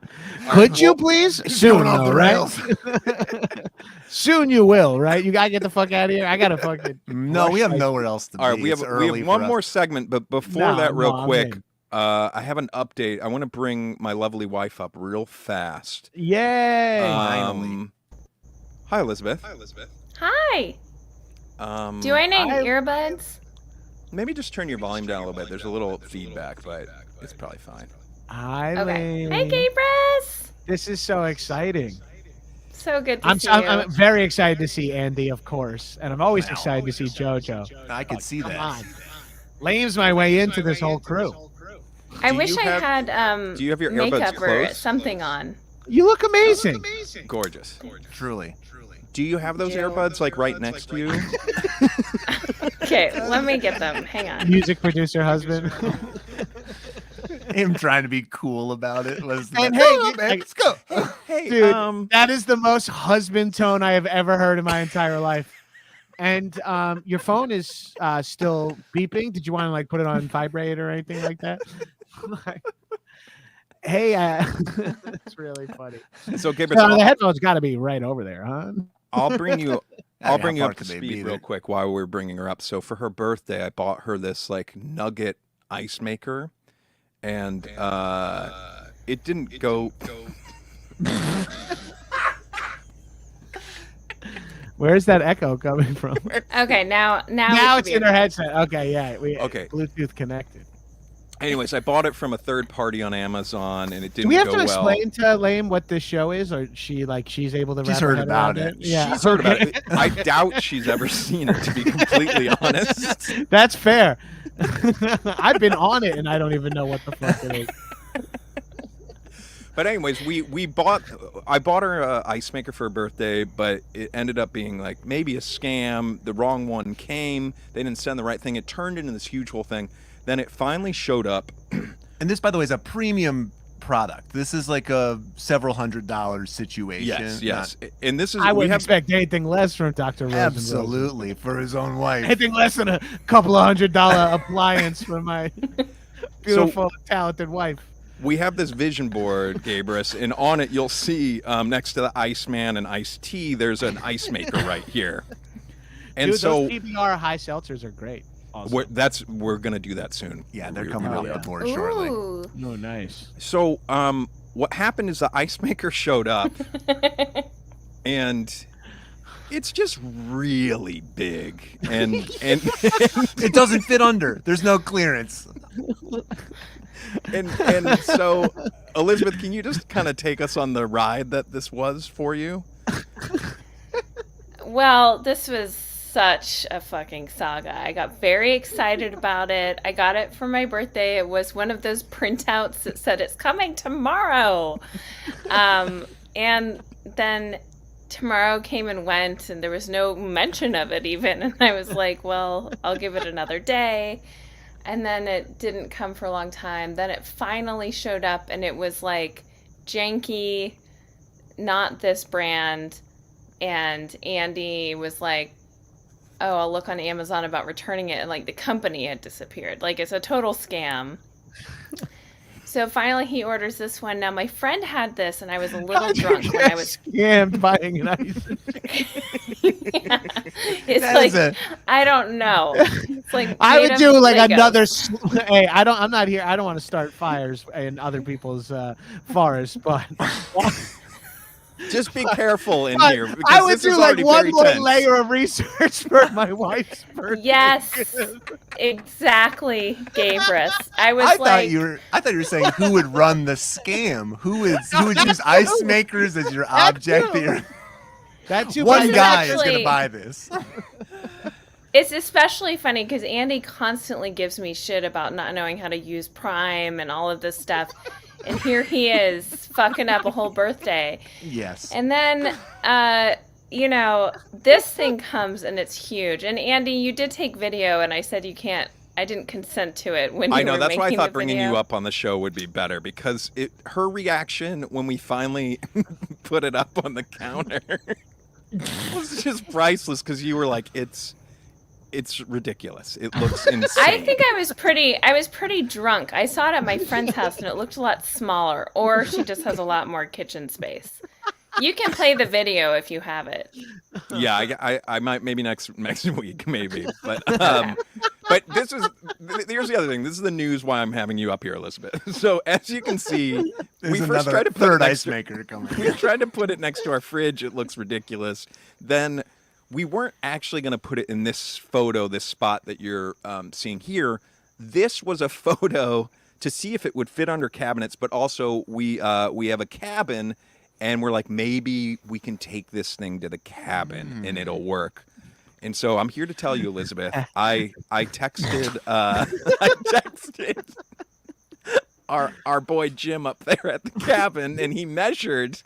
Could you please? Soon, going off though, the right? rails. Soon you will, right? You gotta get the fuck out of here. I gotta fucking. No, we have nowhere else to be. All right, we It's have early one for us. more segment, but before No, that, real no, I'm quick, in. I have an update. I want to bring my lovely wife up real fast. Yay! Finally. Hi, Elizabeth. Hi. Do I need earbuds? Maybe just turn your volume down a little bit. There's a little feedback, but it's probably fine. Hi, Okay. Lane. Hey, Gabrus. This is so exciting. So good to see you. I'm very excited to see Andy, of course, and I'm always excited to see JoJo. I could see Come that. on. Lane's my way into this whole crew. I Do wish you I have- had do you have your earbuds makeup or close? something on. You look amazing. Gorgeous. Truly. Do you have those earbuds like right next to you? Okay, let me get them. Hang on. Music producer husband. Him trying to be cool about it was. And Hey, hey, man, let's go. Hey, Dude, that is the most husband tone I have ever heard in my entire life. And your phone is still beeping. Did you want to like put it on vibrate or anything like that? Hey, it's really funny. so Gabriel, The headphones got to be right over there, huh? I'll bring you. I'll bring you far up to could they speed be real there? quick while we're bringing her up. So for her birthday, I bought her this like nugget ice maker, and it didn't go. Where's that echo coming from? Okay, now Now it's in her headset. Okay, yeah. Okay. Bluetooth connected. Anyways, I bought it from a third party on Amazon, and it didn't Do we have go to well. explain to Lane what this show is, or she's able to? She's wrap her heard head about around it. Yeah, She's heard about it. I doubt she's ever seen it, to be completely honest. That's fair. I've been on it, and I don't even know what the fuck it is. But anyways, I bought her an ice maker for her birthday, but it ended up being like maybe a scam. The wrong one came. They didn't send the right thing. It turned into this huge whole thing. Then it finally showed up. And this, by the way, is a premium product. This is like a several $100 situation. Yes. And this is I we wouldn't have expect anything less from Dr. Rosen. Absolutely, for his own wife. Anything less than a couple of $100 appliance for my beautiful, talented wife. we have this vision board, Gabrus, and on it you'll see next to the Iceman and Iced Tea, there's an ice maker right here. And Dude, so those PBR high seltzers are great. Awesome. we're gonna do that soon. Yeah, they're We coming really up are. the board shortly. Ooh. Oh, nice. So what happened is the ice maker showed up, and it's just really big, and It doesn't fit under. There's no clearance. and so Elizabeth, can you just kind of take us on the ride that this was for you? Well, this was such a fucking saga. I got very excited about it. I got it for my birthday. It was one of those printouts that said it's coming tomorrow. And then tomorrow came and went, and there was no mention of it even. And I was like, well, I'll give it another day. And then it didn't come for a long time. Then it finally showed up, and it was like janky, not this brand. And Andy was like, oh, I'll look on Amazon about returning it. And like the company had disappeared. Like it's a total scam. So finally he orders this one. Now my friend had this, and I was a little drunk when I was scammed buying an ice. Yeah. It's That like is a- I don't know. It's like I made would of do like Legos. another. Hey, I'm not here. I don't want to start fires in other people's forests, but Just be careful in but here. Because I would this is do like already one very more tense. layer of research for my wife's birthday. Yes, exactly, Gabrus. I was I like, thought you were saying who would run the scam? Who would use ice makers as your object? too. Here? That too. One This is guy is actually- gonna buy this. it's especially funny because Andy constantly gives me shit about not knowing how to use Prime and all of this stuff. And here he is fucking up a whole birthday. Yes. And then, you know, this thing comes and it's huge. And Andy, you did take video, and I said you can't didn't consent to it when I you know were that's why I making thought the bringing video. you up on the show would be better because her reaction when we finally put it up on the counter was just priceless because you were like, it's ridiculous. It looks insane. I think I was pretty drunk. I saw it at my friend's house and it looked a lot smaller, or she just has a lot more kitchen space. You can play the video if you have it. Yeah, I might maybe next week maybe, but here's the other thing. This is the news why I'm having you up here, Elizabeth. So as you can see, we first tried to put third it ice maker coming. We tried to put it next to our fridge. It looks ridiculous. Then we weren't actually going to put it in this photo, this spot that you're seeing here. This was a photo to see if it would fit under cabinets, but also we have a cabin. And we're like, maybe we can take this thing to the cabin and it'll work. And so I'm here to tell you, Elizabeth, I texted our boy Jim up there at the cabin, and he measured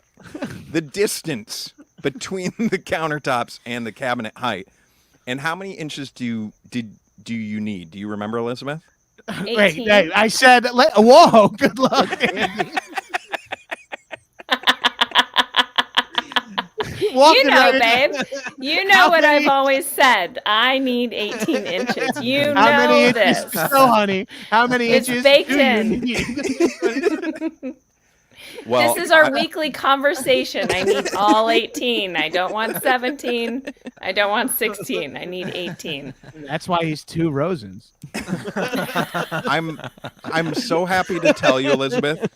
the distance between the countertops and the cabinet height. And how many inches do you need? Do you remember, Elizabeth? 18. Wait, hey, I said, whoa, good luck, Andy. You know, babe. You know what I've always said. I need 18 inches. You How know many this. inches? No, honey. How many It's inches? baked do you in. need? Well, This is our weekly conversation. I need all 18. I don't want 17. I don't want 16. I need 18. That's why he's 2 Rosens. I'm so happy to tell you, Elizabeth.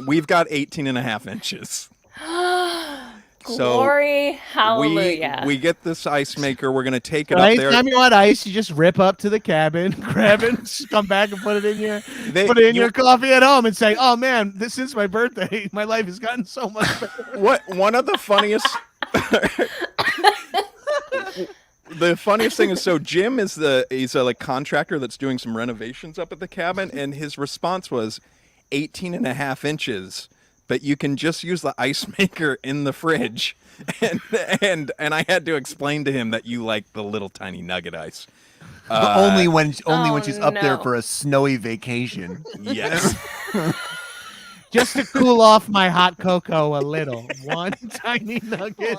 We've got 18 and a half inches. Glory, hallelujah. We get this ice maker. We're going to take it up there. Anytime you want ice, you just rip up to the cabin, grab it, come back and put it in your coffee at home and say, oh man, this is my birthday. My life has gotten so much better. One of the funniest the funniest thing is, so Jim is he's a contractor that's doing some renovations up at the cabin, and his response was 18 and a half inches. But you can just use the ice maker in the fridge, and I had to explain to him that you like the little tiny nugget ice. Only when she's up there no. for a snowy vacation. Yes. Just to cool off my hot cocoa a little. One tiny nugget.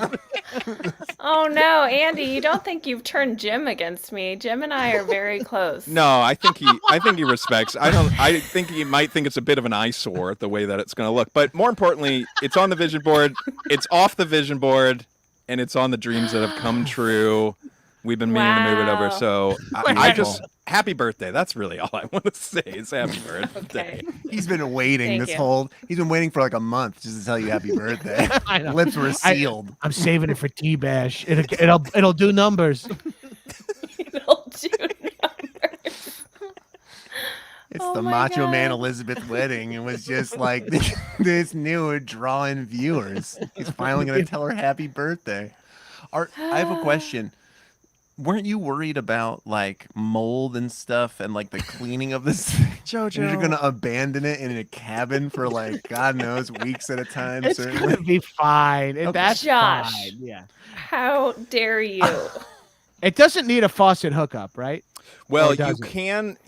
Oh no, Andy, you don't think you've turned Jim against me? Jim and I are very close. No, I think he respects. I think he might think it's a bit of an eyesore the way that it's going to look. But more importantly, it's on the vision board. It's off the vision board, and it's on the dreams that have come true. We've been meaning to move it over. So I just happy birthday. That's really all I want to say is happy birthday. Okay. He's been waiting he's been waiting for like a month just to tell you happy birthday. I know. Lips were sealed. I'm saving it for T-Bash. It'll do numbers. It'll do numbers. It's Oh the my Macho Man God. Elizabeth wedding. It was just like this new drawing viewers. He's finally going to tell her happy birthday. I have a question. Weren't you worried about like mold and stuff and like the cleaning of this? Jojo. You're going to abandon it in a cabin for like God knows weeks at a time. It's Certainly. gonna be fine. That's Josh. fine. Yeah. How dare you? It doesn't need a faucet hookup, right? Well, Or does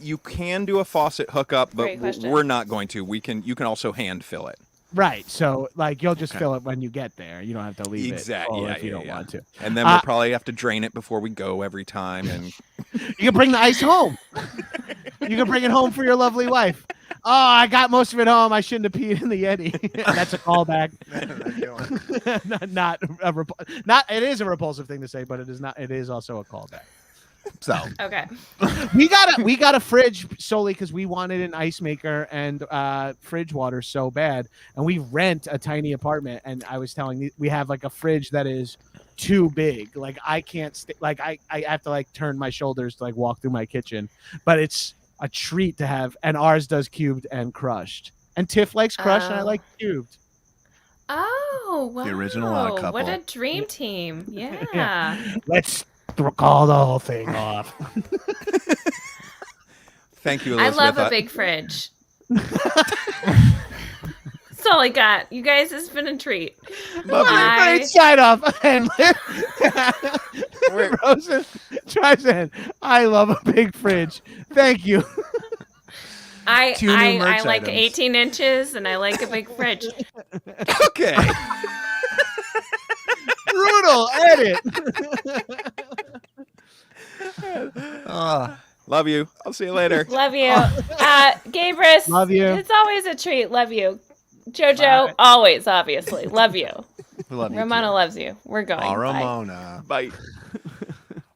you can do a faucet hookup, but Great question. we're not going to. You can also hand fill it. Right. So like you'll just fill it when you get there. You don't have to leave Exactly. it Yeah, if you don't want to. And then we'll probably have to drain it before we go every time. And You can bring the ice home. You can bring it home for your lovely wife. Oh, I got most of it home. I shouldn't have peed in the Yeti. That's a callback. not it is a repulsive thing to say, but it is not. It is also a callback. So Okay. we got a fridge solely because we wanted an ice maker and fridge water so bad, and we rent a tiny apartment. And I was telling you, we have like a fridge that is too big. Like I can't I have to like turn my shoulders to like walk through my kitchen. But it's a treat to have, and ours does cubed and crushed. And Tiff likes crushed, and I like cubed. Oh, wow. The original Odd Couple. What a dream team. Yeah. Let's call the whole thing off. thank you, I Elizabeth. love a big fridge. That's all I got. You guys, it's been a treat. Great sign off. Rosen tries in. I love a big fridge. Thank you. I Two new merch like items. 18 inches and I like a big fridge. Okay. Brutal edit. Love you. I'll see you later. Love you. Gabrus. Love you. It's always a treat. Love you. Jojo, always, obviously. Love you. We love you. Ramona loves you. We're going. Oh, Bye. Ramona. Bye.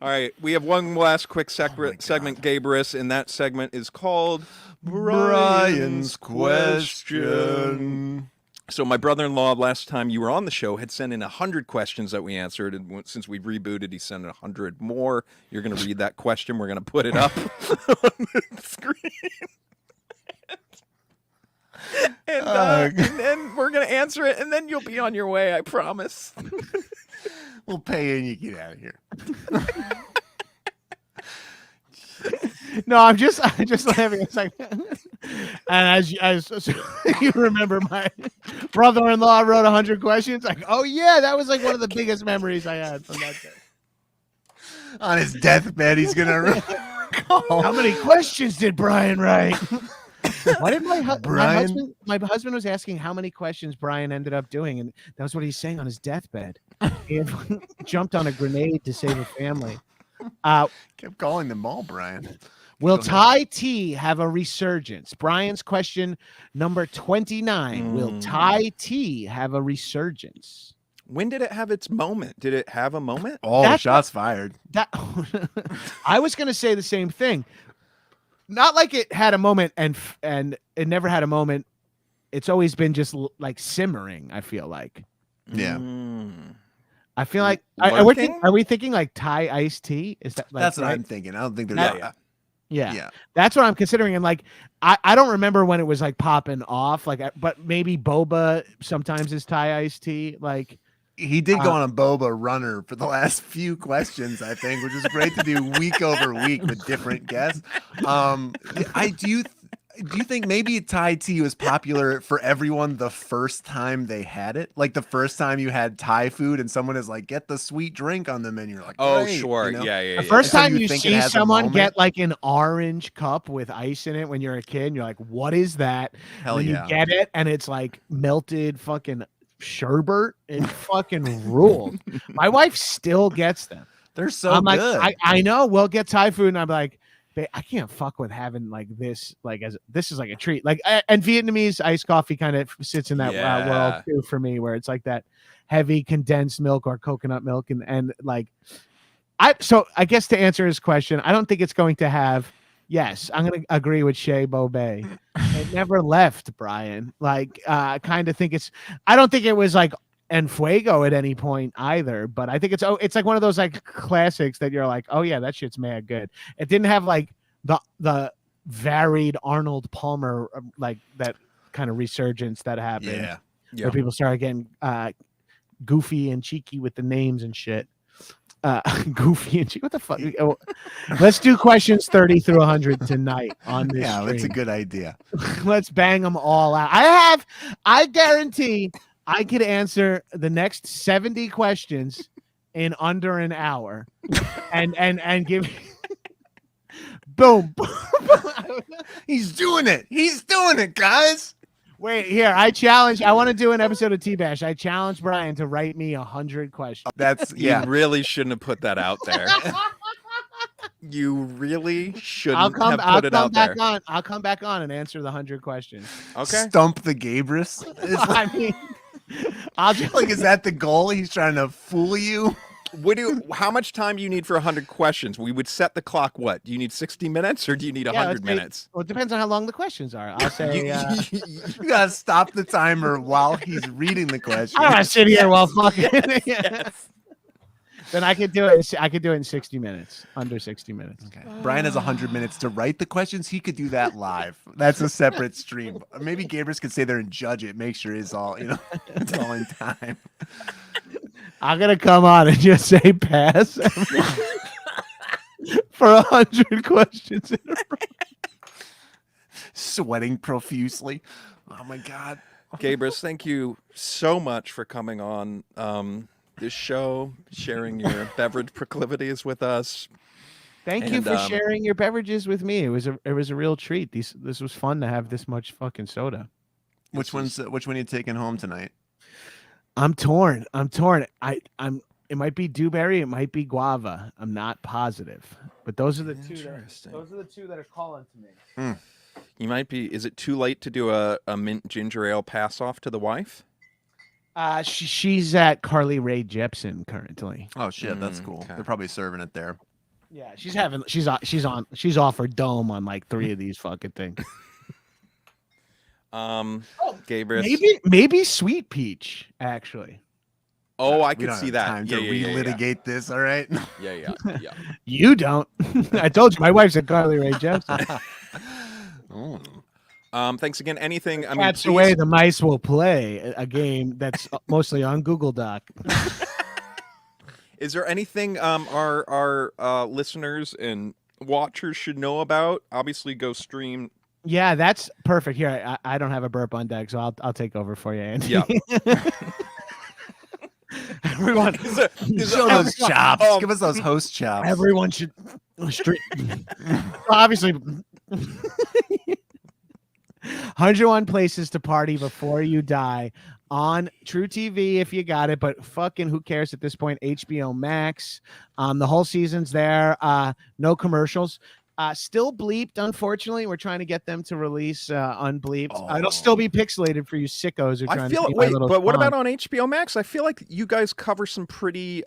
All right, we have one last quick segment, Gabrus, and that segment is called Brian's question. So my brother-in-law, last time you were on the show, had sent in 100 questions that we answered, and since we've rebooted, he sent in 100 more. You're going to read that question. We're going to put it up on the screen. And then we're going to answer it, and then you'll be on your way, I promise. We'll pay you and you get out of here. No, I'm just laughing. It's like, and as you remember, my brother-in-law wrote 100 questions. Like, oh yeah, that was like one of the biggest memories I had from that day. On his deathbed, he's gonna. How many questions did Brian write? Why did my Brian? my husband was asking how many questions Brian ended up doing, and that was what he's saying on his deathbed. He had jumped on a grenade to save a family. Kept calling them all Brian. Will Thai tea have a resurgence? Brian's question number 29. Will Thai tea have a resurgence? When did it have its moment? Did it have a moment? Oh, shots fired. That I was going to say the same thing. Not like it had a moment and it never had a moment. It's always been just like simmering, I feel like. Yeah. I feel like are we thinking like Thai iced tea? Is that like, That's what right? I'm thinking. I don't think there's Yeah. That's what I'm considering. And like, I don't remember when it was like popping off, like, but maybe boba sometimes is Thai iced tea. Like, he did go on a boba runner for the last few questions, I think, which is great to do week over week with different guests. Do you think maybe Thai tea was popular for everyone the first time they had it? Like the first time you had Thai food and someone is like, get the sweet drink on the menu. You're like, oh, great, sure. you know? Yeah. The first So time you you think it see has a someone moment? get like an orange cup with ice in it when you're a kid, and you're like, what is that? Hell when yeah. you get it and it's like melted fucking sherbet, it fucking ruled. My wife still gets them. They're so I'm like, good. I know we'll get Thai food, and I'm like, I can't fuck with having like this, like this is like a treat. Like, and Vietnamese iced coffee kind of sits in that world too for me, where it's like that heavy condensed milk or coconut milk, and like, so I guess to answer his question, I don't think it's going to have. Yes, I'm going to agree with Shea Bobet. It never left, Brian. Like, kind of think I don't think it was like en fuego at any point either, but I think it's like one of those like classics that you're like, oh yeah, that shit's mad good. It didn't have like the varied Arnold Palmer, like that kind of resurgence that happened. Yeah. Where people started getting goofy and cheeky with the names and shit. Goofy and cheeky. What the fuck? Oh, let's do questions 30 through 100 tonight on this. Yeah, stream. that's a good idea. Let's bang them all out. I guarantee I could answer the next 70 questions in under an hour and give boom. He's doing it. He's doing it, guys. Wait, here. I want to do an episode of T-Bash. I challenge Brian to write me 100 questions. That's You really shouldn't have put that out there. You really shouldn't have put it out there. I'll come back on and answer the 100 questions. Okay. Stump the Gabrus. I mean, I'll just Like, is that the goal? He's trying to fool you. How much time do you need for 100 questions? We would set the clock. What do you need? 60 minutes, or do you need 100 minutes? Well, it depends on how long the questions are. I'll say. You gotta stop the timer while he's reading the question. I don't want to sit here while fucking. Yes. Then I could do it. I could do it in 60 minutes, under 60 minutes. Okay. Brian has 100 minutes to write the questions. He could do that live. That's a separate stream. Maybe Gabrus could stay there and judge it, make sure it's all, it's all in time. I'm gonna come on and just say pass for 100 questions in a row. Sweating profusely. Oh my God. Gabrus, thank you so much for coming on. this show, sharing your beverage proclivities with us. Thank you for sharing your beverages with me. It was a real treat. This was fun to have this much fucking soda. Which one are you taking home tonight? I'm torn. It might be dewberry. It might be guava. I'm not positive, but those are the two. Those are the two that are calling to me. You might be. Is it too late to do a mint ginger ale pass off to the wife? She's at Carly Rae Jepsen currently. Oh shit, that's cool. Okay. They're probably serving it there. Yeah, she's off her dome on like 3 of these fucking things. Gabrus. Maybe sweet peach actually. Oh, I We could don't see have that. time to relitigate this. All right. Yeah. You don't. I told you my wife's at Carly Rae Jepsen. Thanks again. Anything? I mean, That's the way the mice will play a game that's mostly on Google Doc. Is there anything our listeners and watchers should know about? Obviously, go stream. Yeah, that's perfect. Here, I don't have a burp on deck, so I'll take over for you, Andy. Yeah. Everyone, show those chops. Give us those host chops. Everyone should stream. Obviously, 101 places to party before you die on True TV if you got it, but fucking who cares at this point? HBO Max, the whole season's there. No commercials. Still bleeped, unfortunately. We're trying to get them to release unbleeped. It'll still be pixelated for you sickos who are trying to see my little but what spawn. about on HBO Max? I feel like you guys cover some pretty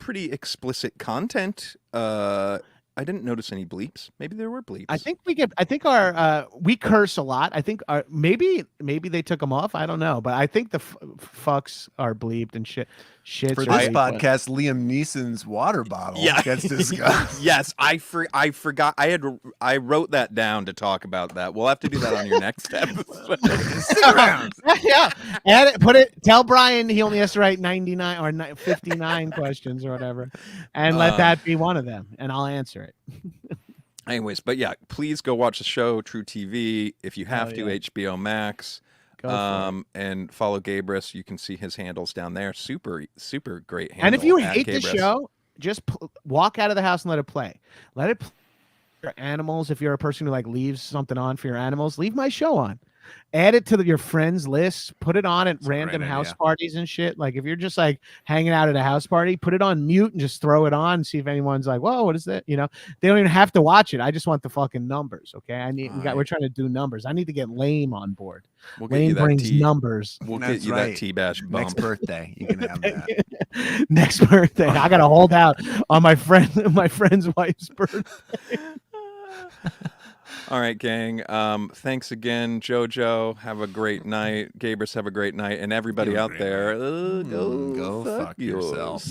explicit content. I didn't notice any bleeps. Maybe there were bleeps. I think we curse a lot. I think maybe they took them off. I don't know, but I think the fucks are bleeped and shit. For this podcast, Liam Neeson's water bottle gets discussed. Yes, I forgot. I wrote that down to talk about that. We'll have to do that on your next episode. Sit around. Yeah, add it. Put it. Tell Brian he only has to write 99 or 59 questions or whatever, and let that be one of them, and I'll answer it. Anyways, but yeah, please go watch the show, True TV, if you have to, HBO Max. And follow Gabrus. You can see his handles down there. Super great handle. And if you hate the Gabrus. show, just walk out of the house and let it play. Let it play for your animals. If you're a person who like leaves something on for your animals, leave my show on. Add it to your friends list. Put it on at random house parties and shit. Like if you're just like hanging out at a house party, put it on mute and just throw it on and see if anyone's like, whoa, what is that? You know, they don't even have to watch it. I just want the fucking numbers. Okay. We're trying to do numbers. I need to get Lame on board. Lame brings numbers. We'll get you that T-Bash bump. Next birthday, you can have that. Next birthday. I gotta hold out on my friend's wife's birthday. All right, gang. Thanks again, JoJo. Have a great night. Gabrus, have a great night. And everybody out there, go fuck yourself.